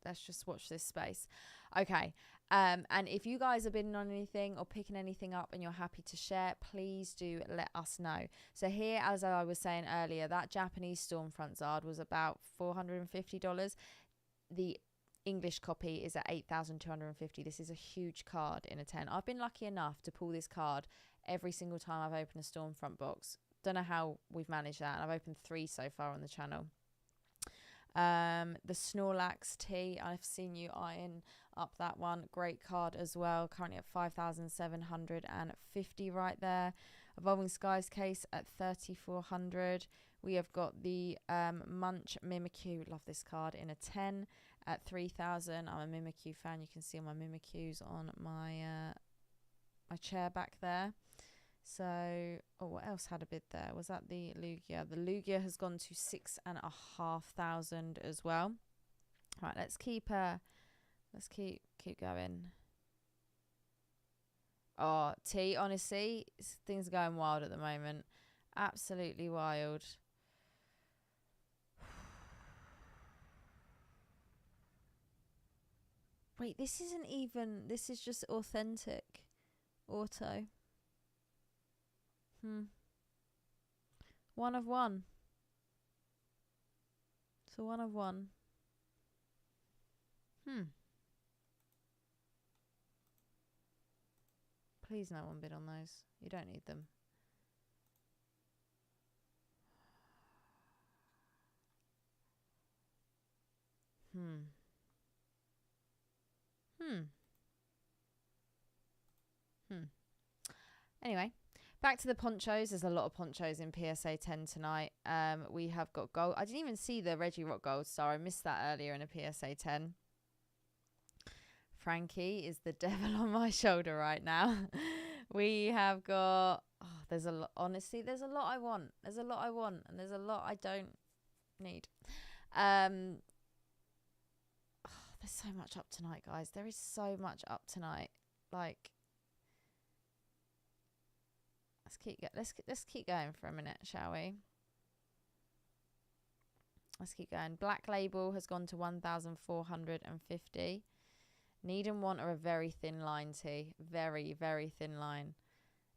let's just watch this space. Okay. And if you guys are bidding on anything or picking anything up and you're happy to share, please do let us know. So here, as I was saying earlier, that Japanese Stormfront Zard was about $450. The English copy is at $8,250. This is a huge card in a 10. I've been lucky enough to pull this card every single time I've opened a Stormfront box. Don't know how we've managed that. I've opened 3 so far on the channel. The Snorlax T, I've seen you eyeing up that one. Great card as well. Currently at 5,750 right there. Evolving Skies case at 3,400. We have got the Munch Mimikyu. Love this card in a 10 at 3,000. I'm a Mimikyu fan. You can see all my Mimikyus on my my chair back there. So, oh, what else had a bid there? Was that the Lugia? The Lugia has gone to 6,500 as well. Right, let's keep going. Oh, T, honestly, things are going wild at the moment. Absolutely wild. Wait, this isn't even, this is just authentic auto. 1 of 1. So 1 of 1. Please no one bid on those. You don't need them. Anyway. Back to the ponchos. There's a lot of ponchos in PSA 10 tonight. We have got gold. I didn't even see the Reggie Rock Gold Star. I missed that earlier in a PSA 10. Frankie is the devil on my shoulder right now. We have got... Oh, there's a lot. Honestly, there's a lot I want. There's a lot I want. And there's a lot I don't need. Oh, there's so much up tonight, guys. There is so much up tonight. Like... Let's keep going for a minute, shall we? Let's keep going. Black Label has gone to 1,450. Need and Want are a very thin line, T. Very, very thin line.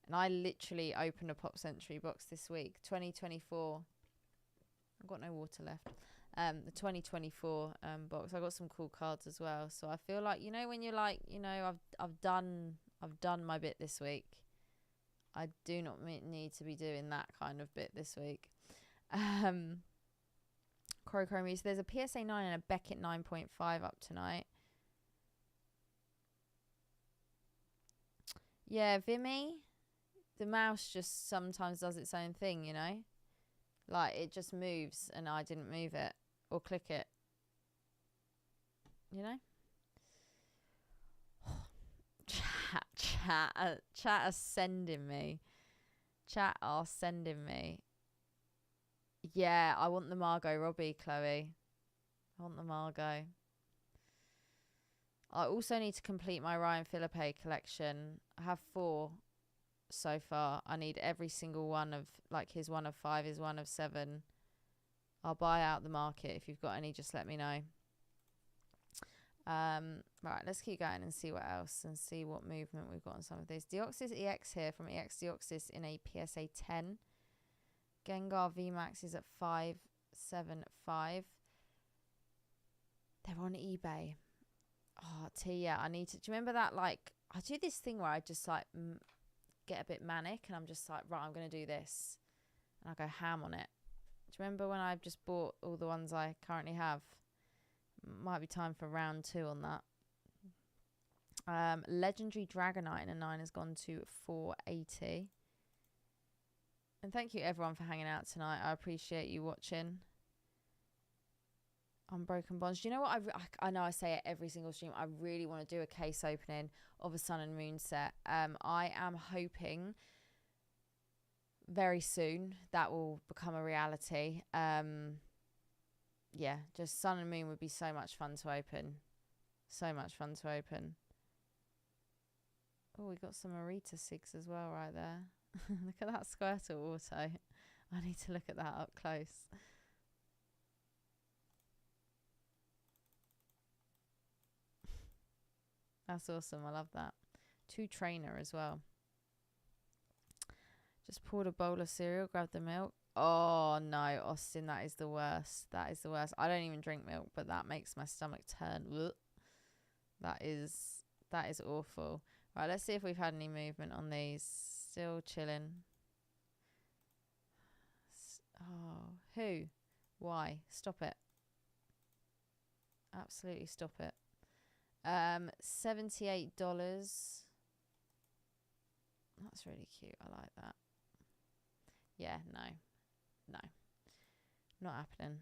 And I literally opened a Pop Century box this week. 2024. I've got no water left. The 2024 box. I got some cool cards as well. So I feel like, you know, when you're like, you know, I've done my bit this week. I do not need to be doing that kind of bit this week. Chrome. So there's a PSA 9 and a Beckett 9.5 up tonight. Yeah, Vimy. The mouse just sometimes does its own thing, you know? Like, it just moves and I didn't move it or click it. You know? Chat are sending me. Chat are sending me. Yeah, I want the Margot Robbie, Chloe. I want the Margot. I also need to complete my Ryan Philippe collection. I have 4 so far. I need every single one of, like, his 1 of 5, his 1 of 7. I'll buy out the market. If you've got any, just let me know. Right, let's keep going and see what else and see what movement we've got on some of these. Deoxys EX here from EX Deoxys in a PSA 10. Gengar VMAX is at 575. They're on eBay. Oh, yeah, I need to. Do you remember that? Like, I do this thing where I just like get a bit manic and I'm just like, right, I'm going to do this. And I go ham on it. Do you remember when I just bought all the ones I currently have? Might be time for round 2 on that. Legendary Dragonite in a 9 has gone to 480. And thank you everyone for hanging out tonight. I appreciate you watching. Unbroken Bonds. Do you know what? I know I say it every single stream. I really want to do a case opening of a Sun and Moon set. I am hoping very soon that will become a reality. Yeah, just Sun and Moon would be so much fun to open. So much fun to open. Oh, we got some Arita Sigs as well right there. Look at that Squirtle auto. I need to look at that up close. That's awesome. I love that. 2 trainer as well. Just poured a bowl of cereal, grabbed the milk. Oh, no, Austin, that is the worst. That is the worst. I don't even drink milk, but that makes my stomach turn. Blech. That is awful. Right, let's see if we've had any movement on these. Still chilling. Oh, who? Why? Stop it. Absolutely stop it. $78. That's really cute. I like that. Yeah, no. No. Not happening.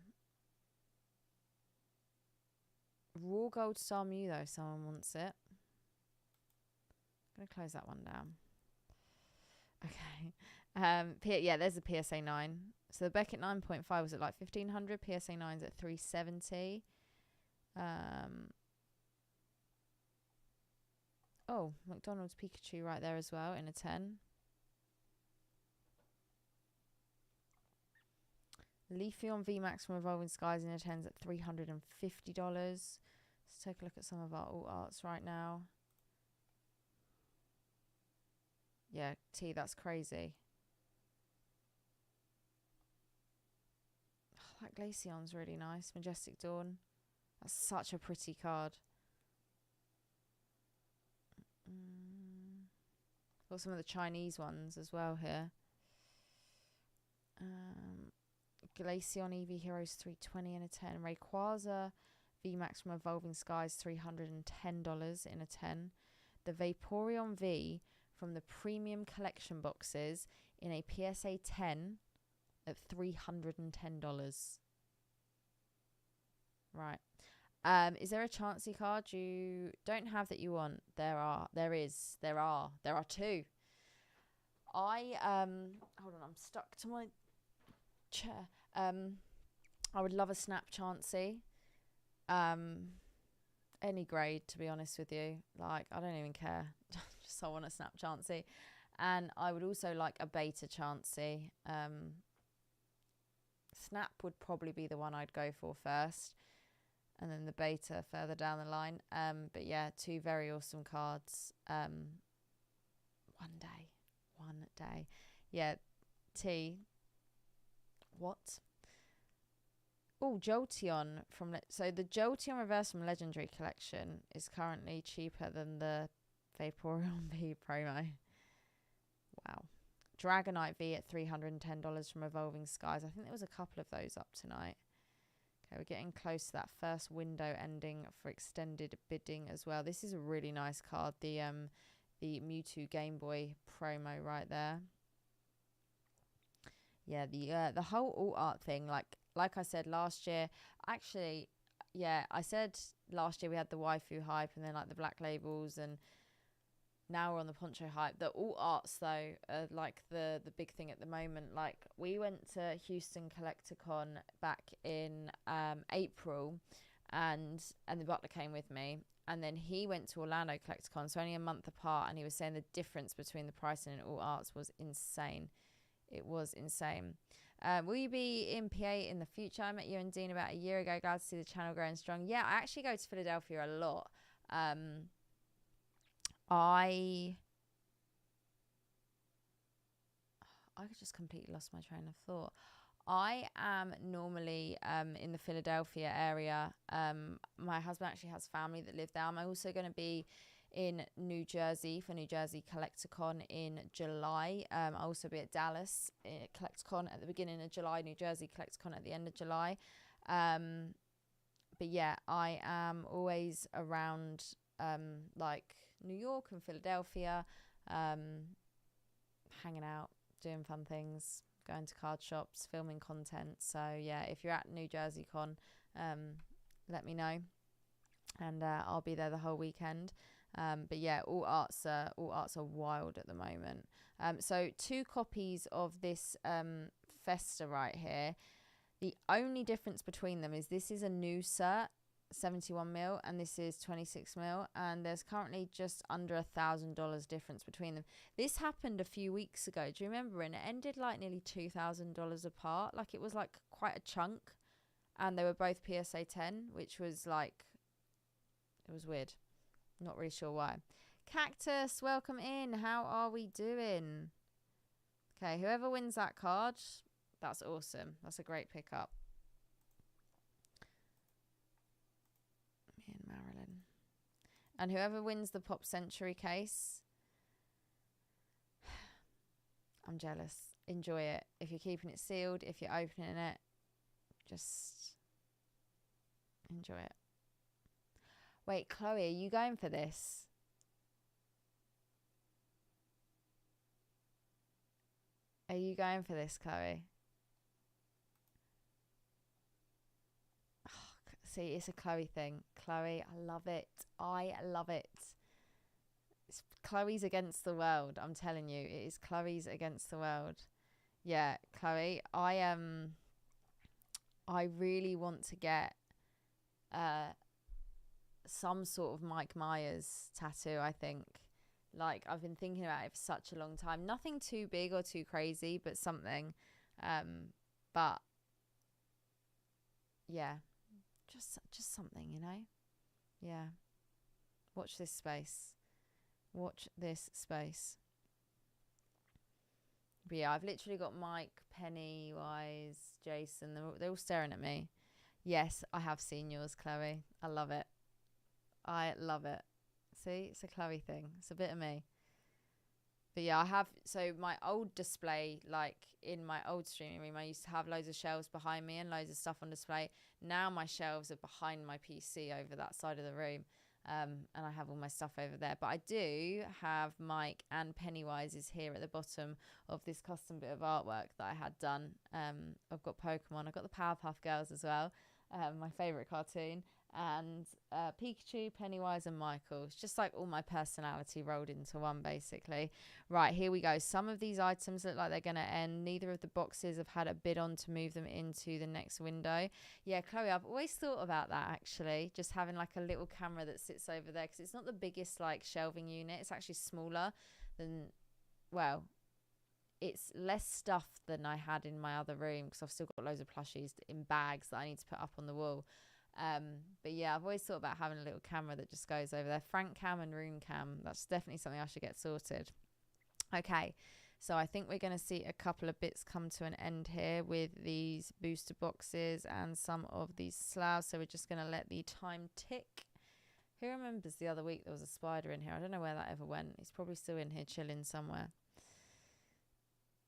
Raw Gold Star Mew, though. Someone wants it. I'm going to close that one down. Okay. Yeah, there's a PSA 9. So the Beckett 9.5 was at like 1,500. PSA 9's at 370. Oh, McDonald's Pikachu right there as well in a 10. Leafeon VMAX from Evolving Skies in a 10's at $350. Let's take a look at some of our alt arts right now. Yeah, that's crazy. Oh, that Glaceon's really nice. Majestic Dawn. That's such a pretty card. Got some of the Chinese ones as well here. Glaceon EV Heroes 320 in a 10. Rayquaza VMAX from Evolving Skies $310 in a 10. The Vaporeon V from the premium collection boxes in a PSA 10 at $310. Right. Is there a Chansey card you don't have that you want? There are 2. Hold on, I'm stuck to my chair. I would love a Snap Chansey. Any grade, to be honest with you. Like, I don't even care. Just I want a Snap Chansey. And I would also like a Beta Chansey. Snap would probably be the one I'd go for first. And then the Beta further down the line. But yeah, 2 very awesome cards. One day. Yeah, T. What? Oh, Jolteon from... So the Jolteon Reverse from Legendary Collection is currently cheaper than the Vaporeon V promo. Wow. Dragonite V at $310 from Evolving Skies. I think there was a couple of those up tonight. Okay, we're getting close to that first window ending for extended bidding as well. This is a really nice card. The Mewtwo Game Boy promo right there. Yeah, the whole alt art thing, like I said last year, actually, yeah, I said last year we had the waifu hype and then like the black labels, and now we're on the poncho hype. The alt arts though are like the big thing at the moment. Like we went to Houston Collecticon back in April, and the butler came with me, and then he went to Orlando Collecticon, so only a month apart, and he was saying the difference between the pricing and alt arts was insane. It was insane. Will you be in PA in the future? I met you and Dean about a year ago. Glad to see the channel growing strong. Yeah, I actually go to Philadelphia a lot. I just completely lost my train of thought. I am normally in the Philadelphia area. My husband actually has family that live there. I'm also going to be in New Jersey for New Jersey Collecticon in July. I'll also be at Dallas Collecticon at the beginning of July, New Jersey Collecticon at the end of July. But yeah, I am always around like New York and Philadelphia, hanging out, doing fun things, going to card shops, filming content. So yeah, if you're at New Jersey Con, let me know, and I'll be there the whole weekend. But yeah, all arts are wild at the moment. So 2 copies of this Festa right here. The only difference between them is this is a new cert, 71mm, and this is 26mm, and there's currently just under $1,000 difference between them. This happened a few weeks ago, do you remember? And it ended like nearly $2,000 apart. Like it was like quite a chunk, and they were both PSA 10, which was like, it was weird. Not really sure why. Cactus, welcome in. How are we doing? Okay, whoever wins that card, that's awesome. That's a great pickup. Me and Marilyn. And whoever wins the Pop Century case, I'm jealous. Enjoy it. If you're keeping it sealed, if you're opening it, just enjoy it. Wait, Chloe, are you going for this? Are you going for this, Chloe? Oh, see, it's a Chloe thing. Chloe, I love it. I love it. It's Chloe's against the world. I'm telling you, it is Chloe's against the world. Yeah, Chloe, I really want to get some sort of Mike Myers tattoo, I think. Like, I've been thinking about it for such a long time. Nothing too big or too crazy, but something. But yeah, just something, you know? Yeah. Watch this space. Watch this space. But yeah, I've literally got Mike, Pennywise, Jason. They're all staring at me. Yes, I have seen yours, Chloe. I love it. I love it. See, it's a Chloe thing. It's a bit of me. But yeah, I have, so my old display, like in my old streaming room, I used to have loads of shelves behind me and loads of stuff on display. Now my shelves are behind my PC over that side of the room. And I have all my stuff over there. But I do have Mike and Pennywise is here at the bottom of this custom bit of artwork that I had done. I've got Pokemon. I've got the Powerpuff Girls as well. My favourite cartoon. And Pikachu, Pennywise and Michael. It's just like all my personality rolled into one, basically. Right, here we go. Some of these items look like they're going to end. Neither of the boxes have had a bid on to move them into the next window. Yeah, Chloe, I've always thought about that, actually. Just having like a little camera that sits over there, because it's not the biggest like shelving unit. It's actually smaller than, well, it's less stuff than I had in my other room, because I've still got loads of plushies in bags that I need to put up on the wall. But yeah, I've always thought about having a little camera that just goes over there. Frank cam and Rune cam. That's definitely something I should get sorted. Okay, so I think we're going to see a couple of bits come to an end here with these booster boxes and some of these slabs. So we're just going to let the time tick. Who remembers the other week there was a spider in here? I don't know where that ever went. He's probably still in here chilling somewhere.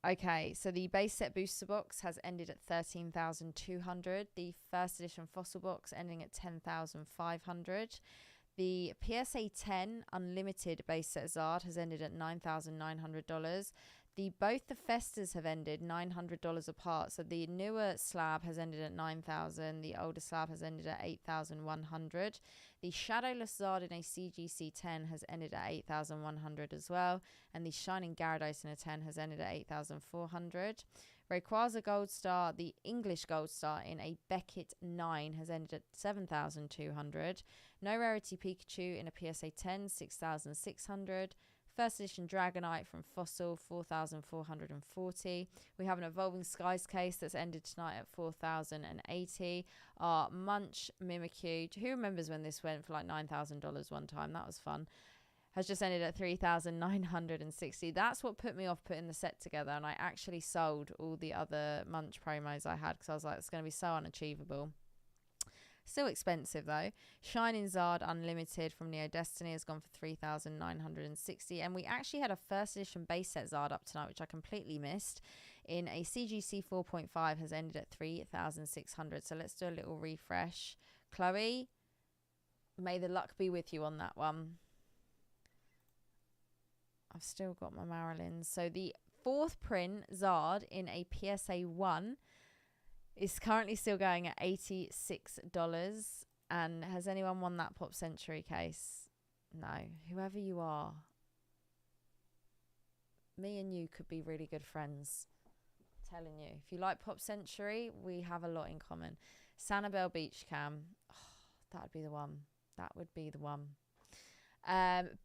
Okay, so the base set booster box has ended at 13,200. The first edition fossil box ending at 10,500. The PSA 10 unlimited base set Zard has ended at $9,900. Both the Festas have ended $900 apart. So the newer slab has ended at 9,000. The older slab has ended at 8,100. The Shadowless Zard in a CGC 10 has ended at 8,100 as well. And the Shining Gyarados in a 10 has ended at 8,400. Rayquaza Gold Star, the English Gold Star in a Beckett 9 has ended at 7,200. No Rarity Pikachu in a PSA 10, 6,600. First edition Dragonite from Fossil, 4,440. We have an Evolving Skies case that's ended tonight at 4,080. Our Munch Mimikyu, who remembers when this went for like $9,000 one time? That was fun. Has just ended at 3,960. That's what put me off putting the set together, and I actually sold all the other Munch promos I had because I was like, it's going to be so unachievable. Still expensive though. Shining Zard Unlimited from Neo Destiny has gone for 3,960, and we actually had a first edition base set Zard up tonight, which I completely missed. In a CGC 4.5 has ended at 3,600. So let's do a little refresh. Chloe, may the luck be with you on that one. I've still got my Marilyns. So the fourth print Zard in a PSA 1 is currently still going at $86. And has anyone won that Pop Century case? No. Whoever you are, me and you could be really good friends. I'm telling you. If you like Pop Century, we have a lot in common. Sanibel Beach Cam. Oh, that would be the one. That would be the one.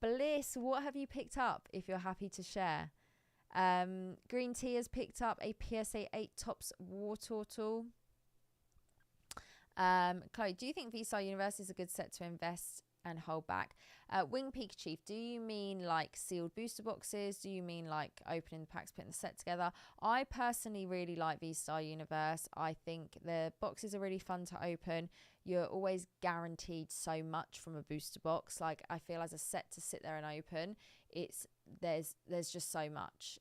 Bliss, what have you picked up if you're happy to share? Green Tea has picked up a PSA 8 Tops War Turtle. Chloe, do you think V-Star Universe is a good set to invest and hold back? Wing Peak Chief, do you mean like sealed booster boxes? Do you mean like opening the packs, putting the set together? I personally really like V-Star Universe. I think the boxes are really fun to open. You're always guaranteed so much from a booster box. Like, I feel as a set to sit there and open, there's just so much.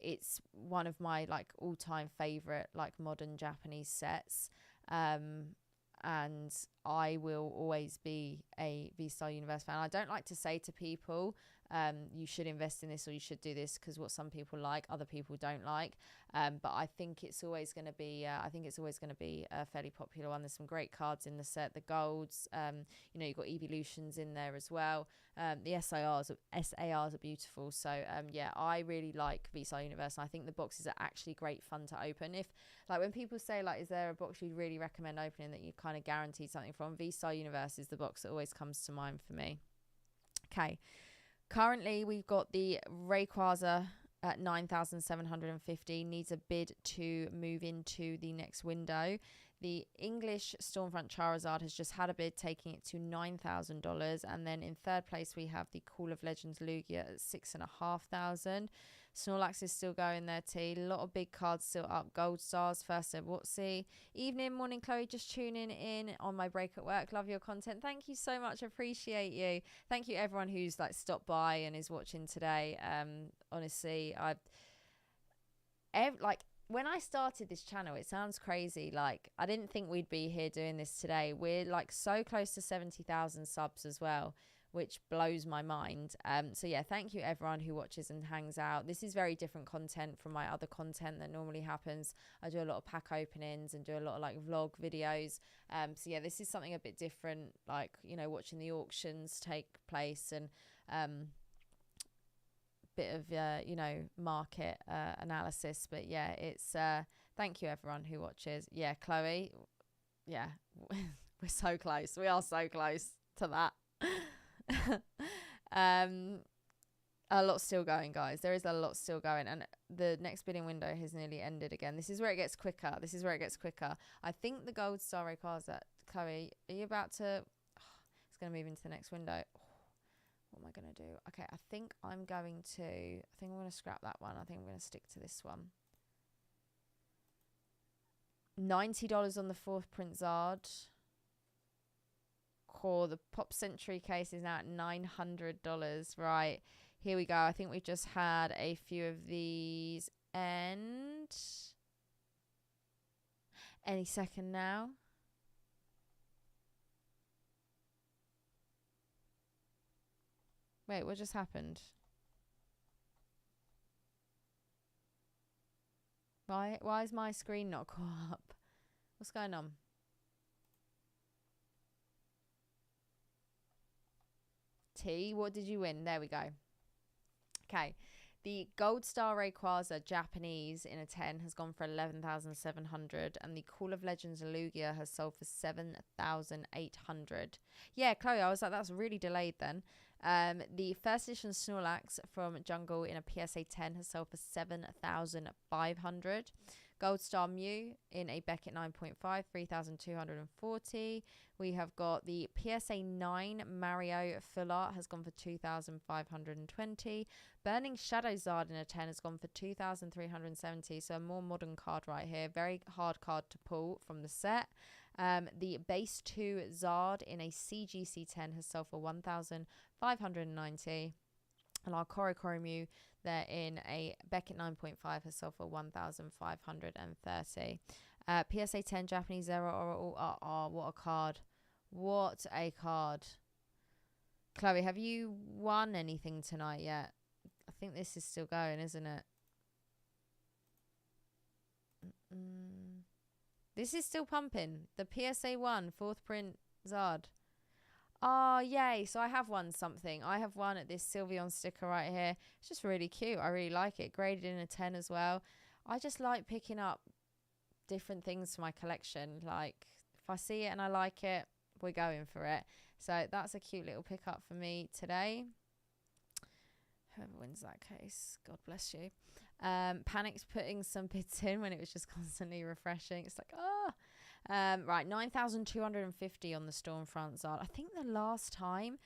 It's one of my like all-time favorite like modern Japanese sets. And I will always be a V-Star Universe fan. I don't like to say to people, you should invest in this or you should do this, because what some people like, other people don't like. But I think it's always going to be, a fairly popular one. There's some great cards in the set. The golds, you've got evolutions in there as well. The SARs are beautiful. So I really like V-Star Universe, and I think the boxes are actually great fun to open. If like when people say like, is there a box you'd really recommend opening that you kind of guaranteed something from? V-Star Universe is the box that always comes to mind for me. Okay. Currently, we've got the Rayquaza at 9,750. Needs a bid to move into the next window. The English Stormfront Charizard has just had a bid, taking it to $9,000. And then in third place, we have the Call of Legends Lugia at 6,500. Snorlax is still going there too. A lot of big cards still up. Gold Stars, first at Watsy. Evening, morning, Chloe. Just tuning in on my break at work. Love your content. Thank you so much. Appreciate you. Thank you everyone who's like stopped by and is watching today. Honestly, when I started this channel, it sounds crazy. Like, I didn't think we'd be here doing this today. We're like so close to 70,000 subs as well, which blows my mind. So yeah, thank you everyone who watches and hangs out. This is very different content from my other content that normally happens. I do a lot of pack openings and do a lot of like vlog videos. So yeah, this is something a bit different, like, watching the auctions take place and bit of market analysis. But yeah, it's thank you everyone who watches. Yeah, Chloe, yeah, we're so close. We are so close to that. A lot still going, guys. There is a lot still going, and the next bidding window has nearly ended again. This is where it gets quicker. I think the Gold Star Rayquaza. Chloe, are you about to it's going to move into the next window? What am I going to do? Okay, I think I'm going to scrap that one. I think I'm going to stick to this one. $90 on the fourth print Zard. Core, the Pop Century case is now at $900. Right, here we go. I think we've just had a few of these end any second now. Wait, what just happened? Why is my screen not caught up? What's going on? T, what did you win? There we go. Okay. The Gold Star Rayquaza Japanese in a 10 has gone for 11,700, and the Call of Legends Lugia has sold for 7,800. Yeah, Chloe, I was like, that's really delayed then. The first edition Snorlax from Jungle in a PSA 10 has sold for 7,500. Gold Star Mew in a Beckett 9.5, 3,240. We have got the PSA 9 Mario Full Art has gone for 2,520. Burning Shadow Zard in a 10 has gone for 2,370. So a more modern card right here. Very hard card to pull from the set. The base 2 Zard in a CGC 10 has sold for 1,590. And our Korokoro Mew there in a Beckett 9.5 has sold for 1,530. PSA 10 Japanese Zero Oral. What a card. What a card. Chloe, have you won anything tonight yet? I think this is still going, isn't it? This is still pumping. The PSA 1 4th print Zard. Oh, yay. So I have won something. I have won at this Sylveon sticker right here. It's just really cute. I really like it. Graded in a 10 as well. I just like picking up different things for my collection. Like, if I see it and I like it, we're going for it. So that's a cute little pickup for me today. Whoever wins that case, God bless you. Panic's putting some bids in when it was just constantly refreshing. It's like, oh. Right, 9,250 on the Stormfront Zard. I think the last time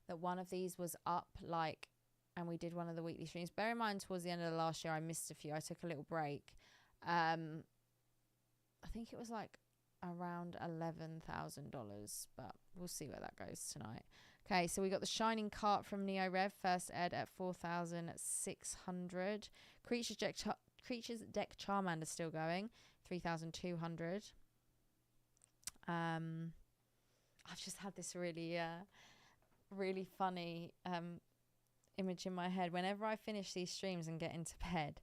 that one of these was up, like, and we did one of the weekly streams. Bear in mind, towards the end of the last year, I missed a few. I took a little break. I think it was like around $11,000, but we'll see where that goes tonight. Okay, so we got the Shining Cart from Neo Rev, first ed at 4,600. Creatures Deck Charmander still going, 3,200. I've just had this really funny image in my head. Whenever I finish these streams and get into bed,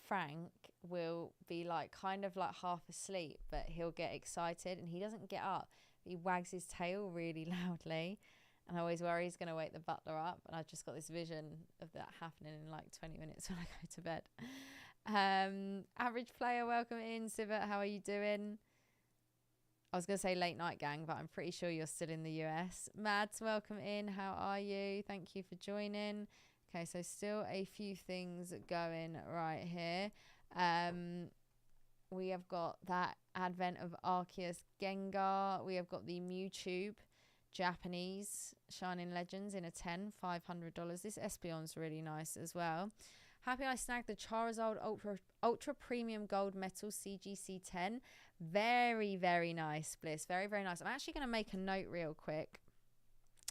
Frank will be like kind of like half asleep, but he'll get excited and he doesn't get up. He wags his tail really loudly, and I always worry he's going to wake the butler up. And I've just got this vision of that happening in like 20 minutes when I go to bed. Average player, welcome in. Sivert, how are you doing? I was going to say late night gang, but I'm pretty sure you're still in the US. Mads, welcome in. How are you? Thank you for joining. Okay, so still a few things going right here. We have got that advent of Arceus Gengar. We have got the Mewtwo Japanese Shining Legends in a 10, $500. This Espeon's really nice as well. Happy I snagged the Charizard Ultra Premium Gold Metal CGC 10. Very, very nice, Bliss. Very, very nice. I'm actually going to make a note real quick,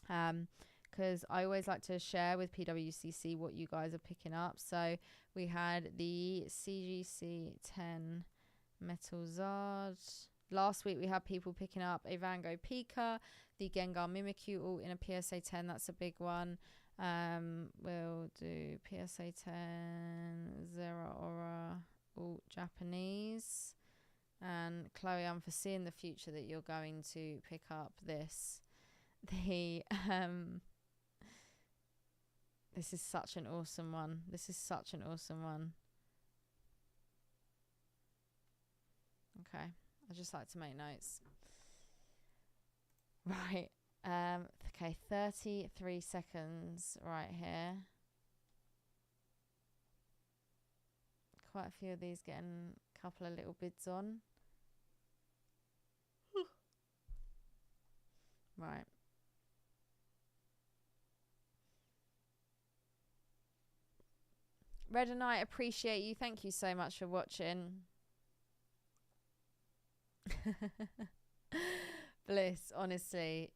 because I always like to share with PWCC what you guys are picking up. So we had the CGC 10 Metal Zard. Last week we had people picking up a Van Gogh Pika, the Gengar Mimikyu all in a PSA 10. That's a big one. We'll do PSA 10 Zera Aura all Japanese. And Chloe, I'm foreseeing the future that you're going to pick up this. This is such an awesome one. This is such an awesome one. Okay, I just like to make notes. Right. Okay, 33 seconds right here. Quite a few of these getting a couple of little bids on. Right. Red and I appreciate you. Thank you so much for watching. Bliss, honestly.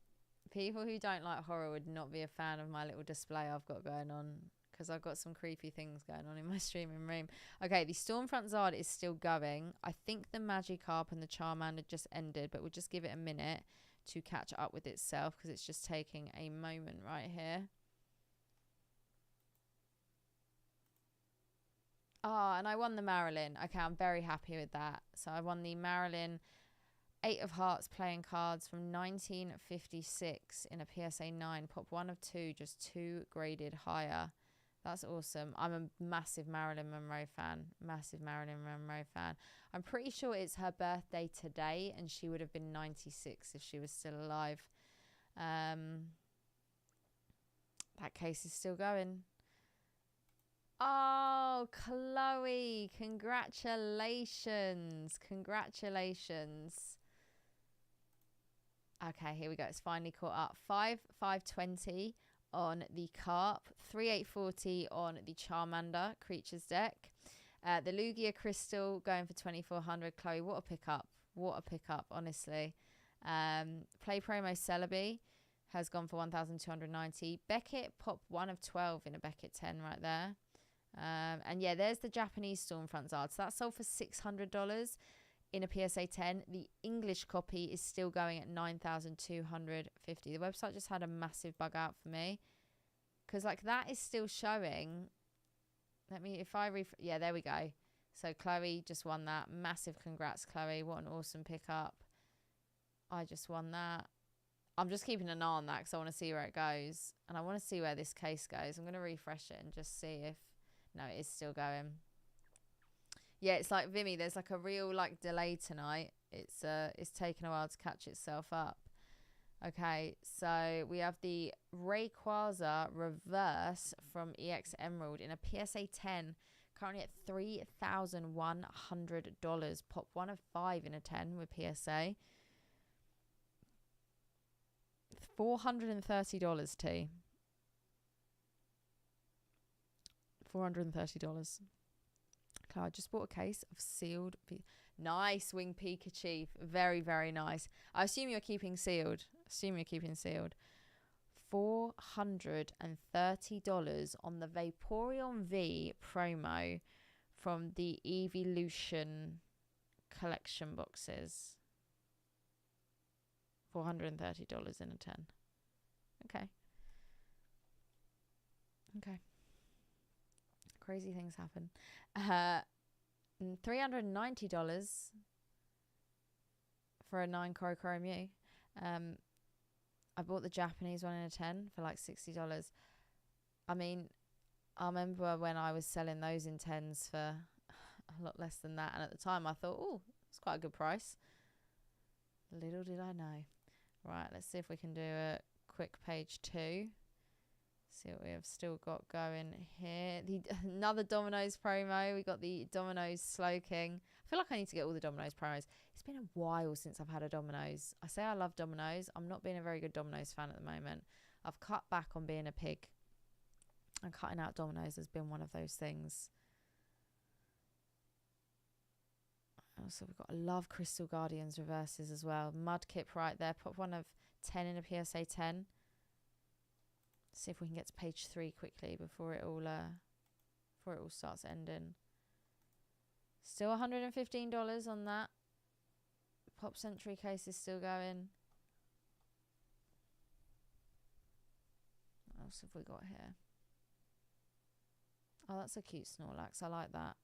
People who don't like horror would not be a fan of my little display I've got going on, because I've got some creepy things going on in my streaming room. Okay, the Stormfront Zard is still going. I think the Magikarp and the Charmander just ended, but we'll just give it a minute to catch up with itself, because it's just taking a moment right here. Oh, and I won the Marilyn. Okay, I'm very happy with that. So I won the Marilyn Eight of Hearts playing cards from 1956 in a PSA 9. Pop 1 of 2, just 2 graded higher. That's awesome. I'm a massive Marilyn Monroe fan. Massive Marilyn Monroe fan. I'm pretty sure it's her birthday today, and she would have been 96 if she was still alive. That case is still going. Oh, Chloe, congratulations. Congratulations. Okay, here we go. It's finally caught up. 5,520 on the Carp, 3,840 on the Charmander Creatures deck. The Lugia Crystal going for 2,400. Chloe, what a pickup. What a pickup, honestly. Play Promo Celebi has gone for 1,290. Beckett, pop 1 of 12 in a Beckett 10 right there. And yeah, there's the Japanese Stormfront Zard. So that sold for $600 in a PSA 10. The English copy is still going at 9,250. The website just had a massive bug out for me, because like that is still showing. Let me, if I yeah, there we go. So Chloe just won that. Massive congrats, Chloe. What an awesome pickup. I just won that. I'm just keeping an eye on that because I want to see where it goes, and I want to see where this case goes. I'm going to refresh it and just see if, no, it is still going. Yeah, it's like Vimy, there's like a real like delay tonight. It's taken a while to catch itself up. Okay, so we have the Rayquaza reverse from EX Emerald in a PSA 10, currently at $3,100. Pop 1 of 5 in a 10 with PSA. $430, T. $430. Okay, I just bought a case of sealed. Nice Wing Pikachu. Very, very nice. I assume you're keeping sealed. $430 on the Vaporeon V promo from the Evolution collection boxes. $430 in a 10. Okay. Crazy things happen. $390 for a 9 Korokoro Mew. I bought the Japanese one in a 10 for like $60. I mean, I remember when I was selling those in 10s for a lot less than that, and at the time I thought, oh, it's quite a good price. Little did I know. Right, let's see if we can do a quick page 2. See what we have still got going here. Another Domino's promo. We got the Domino's Slowking. I feel like I need to get all the Domino's promos. It's been a while since I've had a Domino's. I say I love Domino's. I'm not being a very good Domino's fan at the moment. I've cut back on being a pig, and cutting out Domino's has been one of those things. Also, we've got a Love Crystal Guardians reverses as well. Mudkip right there. Pop 1 of 10 in a PSA 10. See if we can get to page 3 quickly before it all starts ending. Still $115 on that. Pop Century case is still going. What else have we got here? Oh, that's a cute Snorlax. I like that.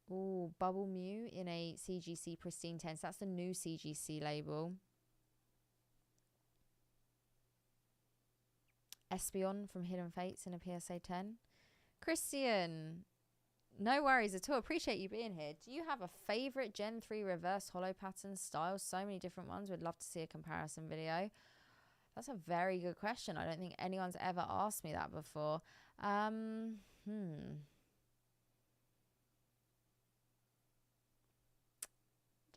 Oh, Bubble Mew in a CGC Pristine 10. So that's the new CGC label. Espeon from Hidden Fates in a PSA 10. Christian, no worries at all. Appreciate you being here. Do you have a favorite Gen 3 reverse holo pattern style? So many different ones. We'd love to see a comparison video. That's a very good question. I don't think anyone's ever asked me that before. Don't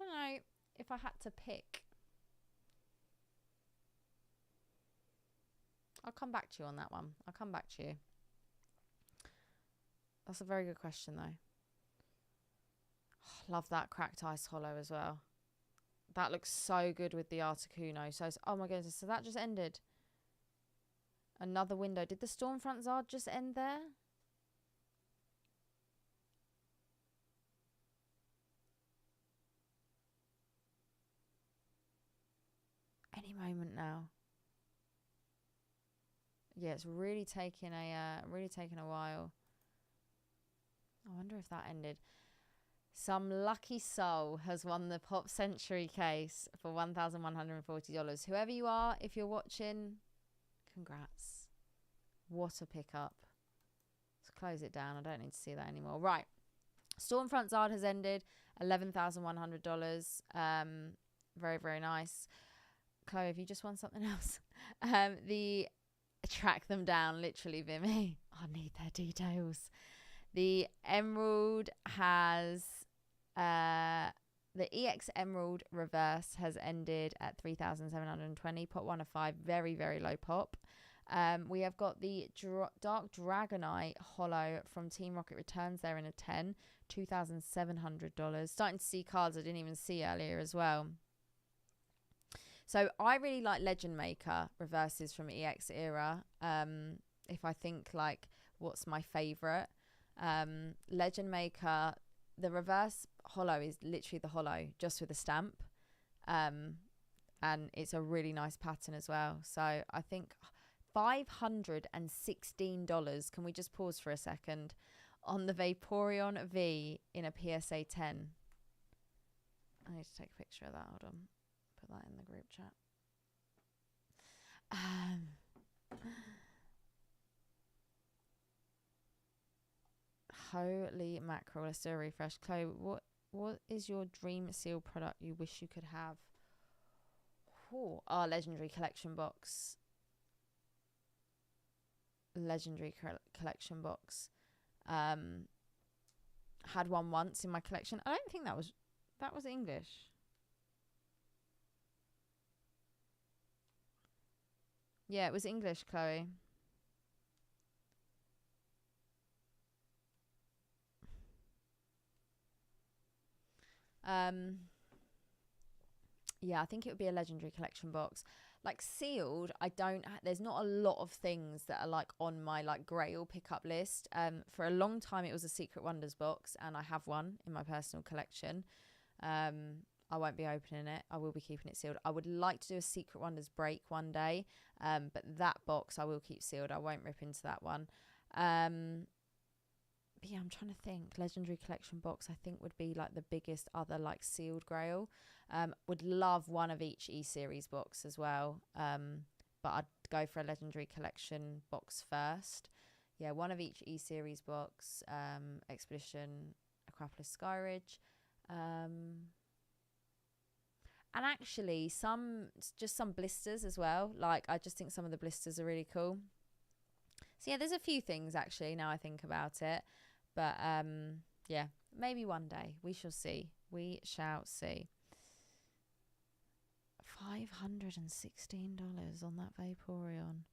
know if I had to pick. I'll come back to you on that one. I'll come back to you. That's a very good question, though. Oh, love that Cracked Ice Hollow as well. That looks so good with the Articuno. So, oh my goodness. So that just ended. Another window. Did the Stormfront Zard just end there? Any moment now. Yeah, it's really taking a while. I wonder if that ended. Some lucky soul has won the Pop Century case for $1,140. Whoever you are, if you're watching, congrats. What a pickup. Let's close it down. I don't need to see that anymore. Right. Stormfront Zard has ended. $11,100. Very, very nice. Chloe, have you just won something else? The track them down, literally, Vimy. I need their details. The Emerald has the EX Emerald Reverse has ended at 3,720. Pot 1 of 5. Very, very low pop. We have got the Dark Dragonite Holo from Team Rocket Returns there in a 10. $2,700. Starting to see cards I didn't even see earlier as well. So I really like Legend Maker reverses from EX era. If I think like what's my favorite, Legend Maker, the reverse holo is literally the holo just with a stamp, and it's a really nice pattern as well. So I think $516. Can we just pause for a second on the Vaporeon V in a PSA 10? I need to take a picture of that. Hold on. Put that in the group chat. Holy mackerel. Let's do a refresh. Chloe, what is your dream seal product you wish you could have? Oh, our legendary collection box. Legendary collection box. Had one once in my collection. I don't think that was English. Yeah, it was English, Chloe. Yeah, I think it would be a legendary collection box. Like sealed, there's not a lot of things that are like on my like grail pickup list. For a long time it was a Secret Wonders box, and I have one in my personal collection. I won't be opening it. I will be keeping it sealed. I would like to do a Secret Wonders break one day, but that box I will keep sealed. I won't rip into that one. But yeah, I'm trying to think. Legendary collection box, I think, would be like the biggest other like sealed grail. Would love one of each E-series box as well. But I'd go for a legendary collection box first. Yeah, one of each E-series box. Expedition, Acropolis, Skyridge. And actually some blisters as well. Like, I just think some of the blisters are really cool. So yeah, there's a few things actually now I think about it. But yeah, maybe one day. We shall see. We shall see. $516 on that Vaporeon.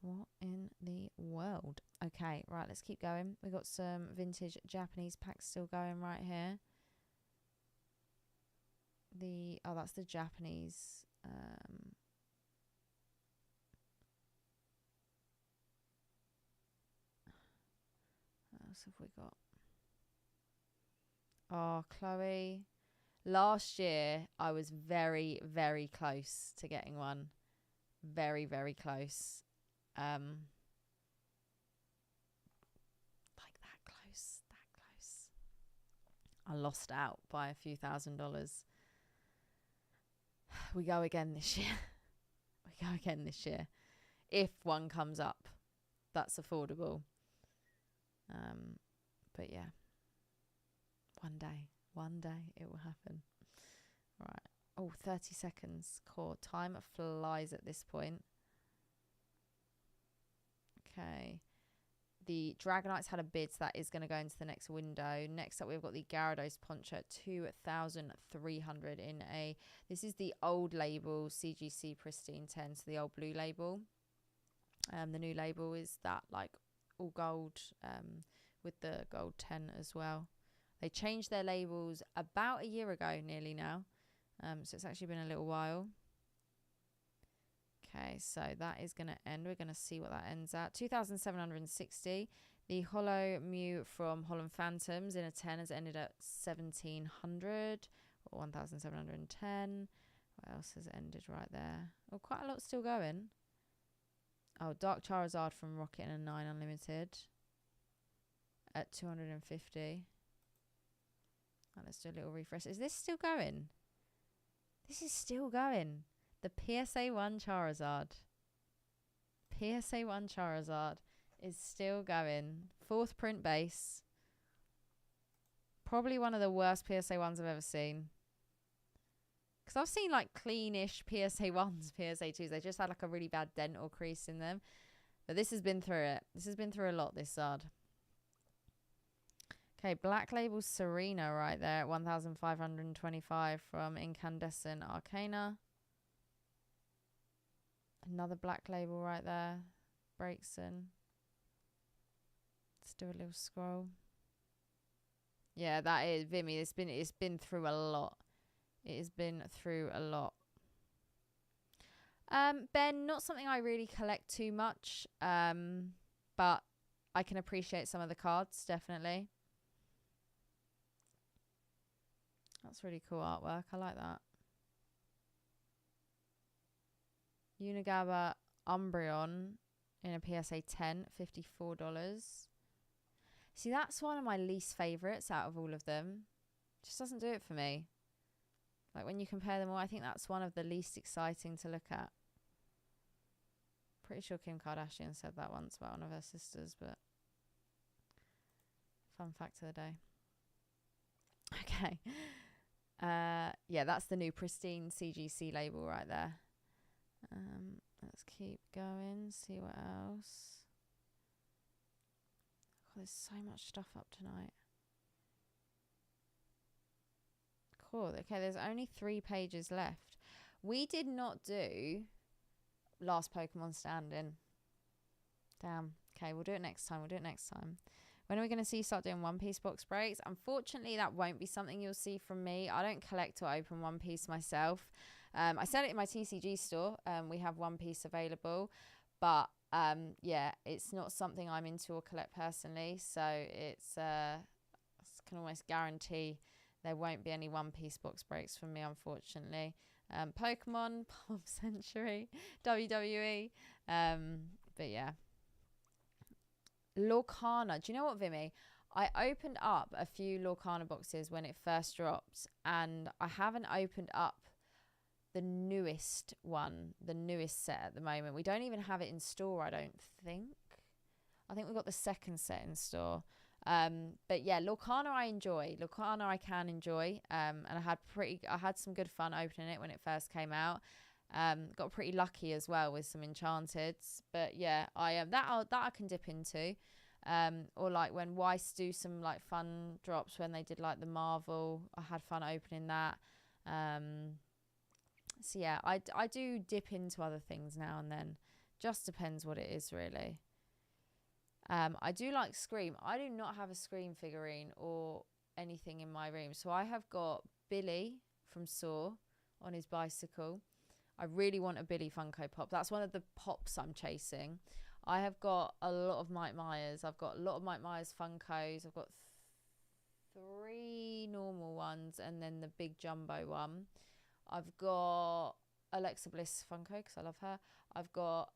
What in the world? Okay, right, let's keep going. We've got some vintage Japanese packs still going right here. That's the Japanese. What else have we got? Oh, Chloe. Last year, I was very, very close to getting one. Very, very close. Like that close. I lost out by a few $1,000s. We go again this year. If one comes up that's affordable. But yeah. One day it will happen. Right. Oh, 30 seconds. Cool. Time flies at this point. Okay. The Dragonites had a bid, so that is going to go into the next window. Next up, we've got the Gyarados Poncho, 2,300 in a... This is the old label, CGC Pristine 10, so the old blue label. The new label is that, like, all gold with the gold 10 as well. They changed their labels about a year ago, nearly now. So it's actually been a little while. Okay, so that is going to end. We're going to see what that ends at. 2,760. The Holo Mew from Holland Phantoms in a 10 has ended at 1,700 or 1,710. What else has ended right there? Oh, quite a lot still going. Oh, Dark Charizard from Rocket and a 9 Unlimited at 250. Oh, let's do a little refresh. Is this still going? This is still going. The PSA 1 Charizard. PSA 1 Charizard is still going. 4th print base. Probably one of the worst PSA 1s I've ever seen. Because I've seen like cleanish PSA 1s, PSA 2s. They just had like a really bad dent or crease in them. But this has been through it. This has been through a lot, this Zard. Okay, Black Label Serena right there at 1,525 from Incandescent Arcana. Another Black Label right there. Breakson. Let's do a little scroll. Yeah, that is Vimy. It's been through a lot. It has been through a lot. Ben, not something I really collect too much. But I can appreciate some of the cards, definitely. That's really cool artwork. I like that. Unigaba Umbreon in a PSA 10, $54. See, that's one of my least favourites out of all of them. Just doesn't do it for me. Like, when you compare them all, I think that's one of the least exciting to look at. Pretty sure Kim Kardashian said that once about one of her sisters, but fun fact of the day. Okay. Yeah, that's the new pristine CGC label right there. Let's keep going, see what else. God, there's so much stuff up tonight. Cool. Okay, there's only 3 pages left. We did not do last Pokemon stand-in. Damn. Okay, we'll do it next time. When are we going to see you start doing One Piece box breaks? Unfortunately, that won't be something you'll see from me. I don't collect or open One Piece myself. I sell it in my TCG store. We have One Piece available. But, yeah, it's not something I'm into or collect personally. So it's I can almost guarantee there won't be any One Piece box breaks from me, unfortunately. Pokemon, Palm Century, WWE. But, yeah. Lorcana. Do you know what, Vimy? I opened up a few Lorcana boxes when it first dropped, and I haven't opened up the newest one, the newest set at the moment. We don't even have it in store, I don't think. I think we've got the second set in store. But yeah, Lorcana I enjoy. Lorcana I can enjoy. And I had some good fun opening it when it first came out. Got pretty lucky as well with some enchanteds, but yeah, that I can dip into, or like when Weiss do some like fun drops when they did like the Marvel. I had fun opening that. So yeah, I do dip into other things now and then. Just depends what it is, really. I do like Scream. I do not have a Scream figurine or anything in my room, so I have got Billy from Saw on his bicycle. I really want a Billy Funko Pop. That's one of the pops I'm chasing. I have got a lot of Mike Myers. I've got a lot of Mike Myers Funkos. I've got 3 normal ones and then the big jumbo one. I've got Alexa Bliss Funko because I love her. I've got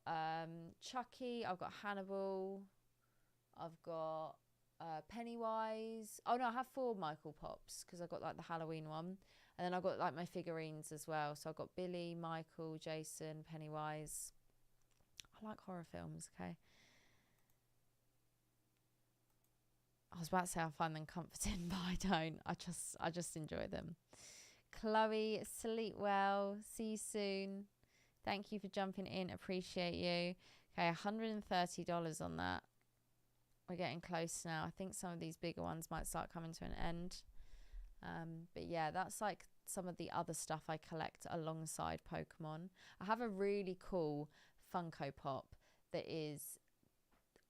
Chucky. I've got Hannibal. I've got Pennywise. Oh, no, I have 4 Michael Pops because I've got like the Halloween one. And then I've got like my figurines as well. So I've got Billy, Michael, Jason, Pennywise. I like horror films, okay? I was about to say I find them comforting, but I don't. I just enjoy them. Chloe, sleep well. See you soon. Thank you for jumping in. Appreciate you. Okay, $130 on that. We're getting close now. I think some of these bigger ones might start coming to an end. But yeah, that's like some of the other stuff I collect alongside Pokemon. I have a really cool Funko Pop that is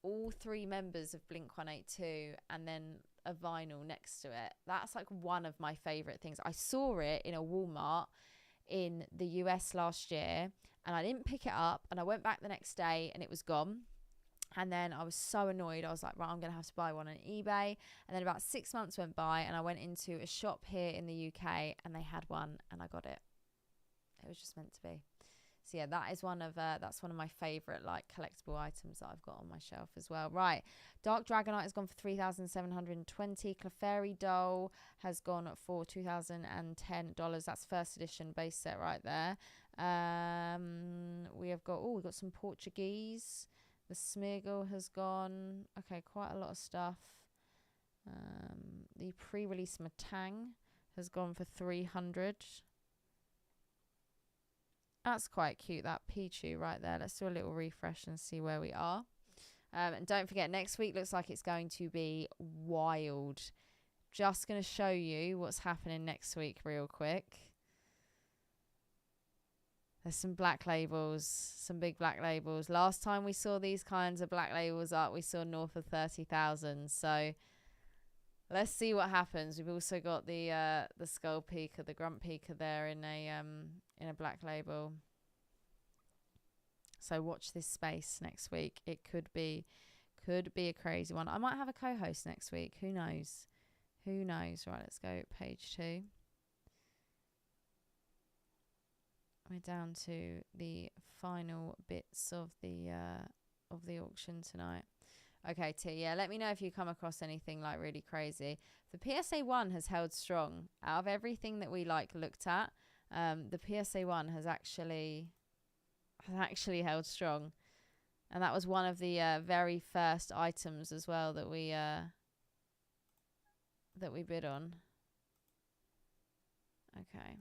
all 3 members of Blink-182 and then a vinyl next to it. That's like one of my favorite things. I saw it in a Walmart in the US last year and I didn't pick it up, and I went back the next day and it was gone. And then I was so annoyed. I was like, right, I'm going to have to buy one on eBay. And then about 6 months went by and I went into a shop here in the UK and they had one and I got it. It was just meant to be. So yeah, that's one of my favorite like collectible items that I've got on my shelf as well. Right, Dark Dragonite has gone for 3,720. Clefairy Doll has gone for $2,010. That's first edition base set right there. We've got some Portuguese. The Smeargle has gone. Okay, quite a lot of stuff. The pre-release Matang has gone for 300. That's quite cute, that Pichu right there. Let's do a little refresh and see where we are. And don't forget, next week looks like it's going to be wild. Just going to show you what's happening next week real quick. There's some black labels, some big black labels. Last time we saw these kinds of black labels up, we saw north of 30,000. So let's see what happens. We've also got the Skull Pika, the Grunt Pika there in a black label. So watch this space next week. It could be a crazy one. I might have a co-host next week. Who knows? Who knows? Right, let's go page 2. We're down to the final bits of the auction tonight. Okay, T, yeah, let me know if you come across anything like really crazy. The PSA 1 has held strong. Out of everything that we like looked at, the PSA 1 has actually held strong. And that was one of the very first items as well that we bid on. Okay.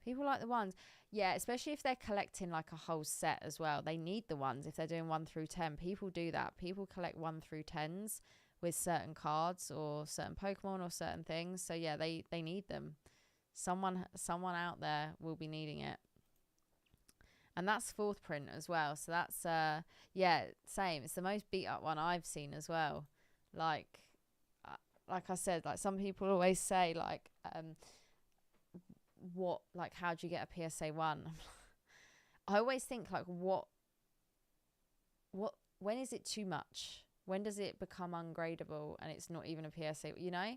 People like the ones. Yeah, especially if they're collecting like a whole set as well. They need the ones if they're doing 1 through 10. People do that. People collect 1 through 10s with certain cards or certain Pokemon or certain things. So yeah, they need them. Someone out there will be needing it. And that's 4th print as well. So that's yeah, same. It's the most beat up one I've seen as well. Like I said, like some people always say like how do you get a PSA 1? I always think like when is it too much? When does it become ungradable and it's not even a PSA, you know?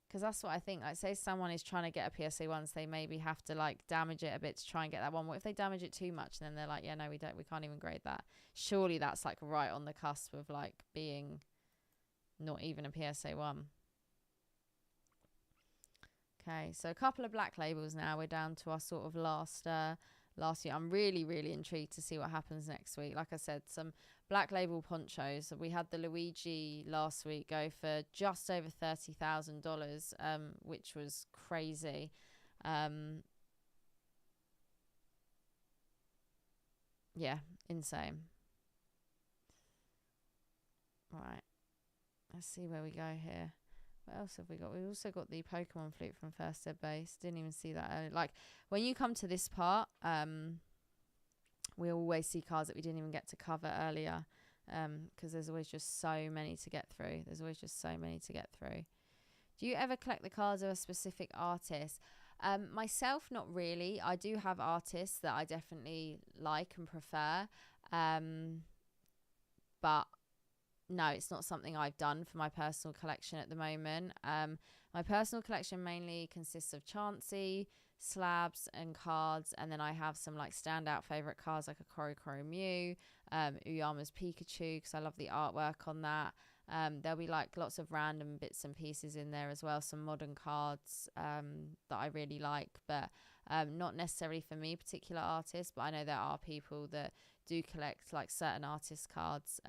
Because that's what I think. Like, say someone is trying to get a PSA 1, so they maybe have to like damage it a bit to try and get that one. What if they damage it too much and then they're like, yeah, no, we can't even grade that. Surely that's like right on the cusp of like being not even a PSA 1. Okay, so a couple of black labels now. We're down to our sort of last year. I'm really, really intrigued to see what happens next week. Like I said, some black label ponchos. We had the Luigi last week go for just over $30,000, which was crazy. Yeah, insane. Right, let's see where we go here. What else have we got? We've also got the Pokemon flute from First Ed Base. Didn't even see that earlier. Like, when you come to this part, we always see cards that we didn't even get to cover earlier. Because there's always just so many to get through. Do you ever collect the cards of a specific artist? Myself, not really. I do have artists that I definitely like and prefer. But no, it's not something I've done for my personal collection at the moment. My personal collection mainly consists of Chansey, slabs and cards, and then I have some like standout favorite cards like a Korokoro Mew, Uyama's Pikachu, because I love the artwork on that. There'll be like lots of random bits and pieces in there as well, some modern cards that I really like, but not necessarily for me, particular artists, but I know there are people that do collect like certain artist cards.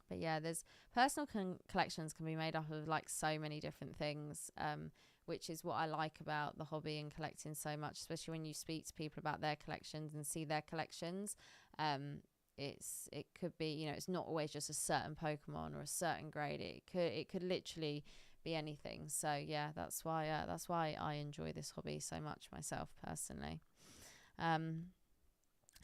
But yeah, there's personal collections can be made up of like so many different things, which is what I like about the hobby and collecting so much, especially when you speak to people about their collections and see their collections. It could be, you know, it's not always just a certain Pokemon or a certain grade. It could literally be anything. So yeah, that's why I enjoy this hobby so much myself personally.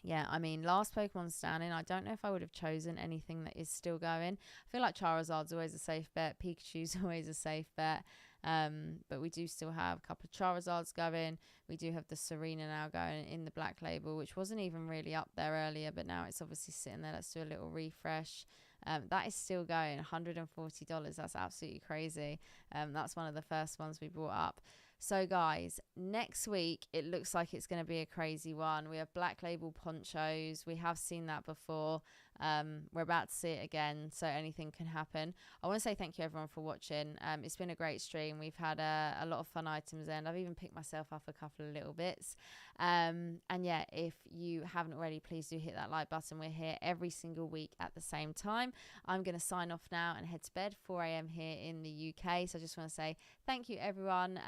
Yeah, I mean, last Pokemon standing, I don't know if I would have chosen anything that is still going. I feel like Charizard's always a safe bet. Pikachu's always a safe bet. But we do still have a couple of Charizards going. We do have the Serena now going in the black label, which wasn't even really up there earlier, but now it's obviously sitting there. Let's do a little refresh. That is still going, $140. That's absolutely crazy. That's one of the first ones we brought up. So guys, next week it looks like it's going to be a crazy one. We have Black Label ponchos. We have seen that before. We're about to see it again, so anything can happen. I want to say thank you everyone for watching. It's been a great stream. We've had a lot of fun items, and I've even picked myself up a couple of little bits. And yeah, if you haven't already, please do hit that like button. We're here every single week at the same time. I'm going to sign off now and head to bed. 4 a.m. here in the UK. So I just want to say thank you everyone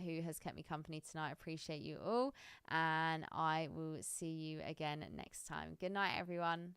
who has kept me company tonight. I appreciate you all, and I will see you again next time. Good night everyone.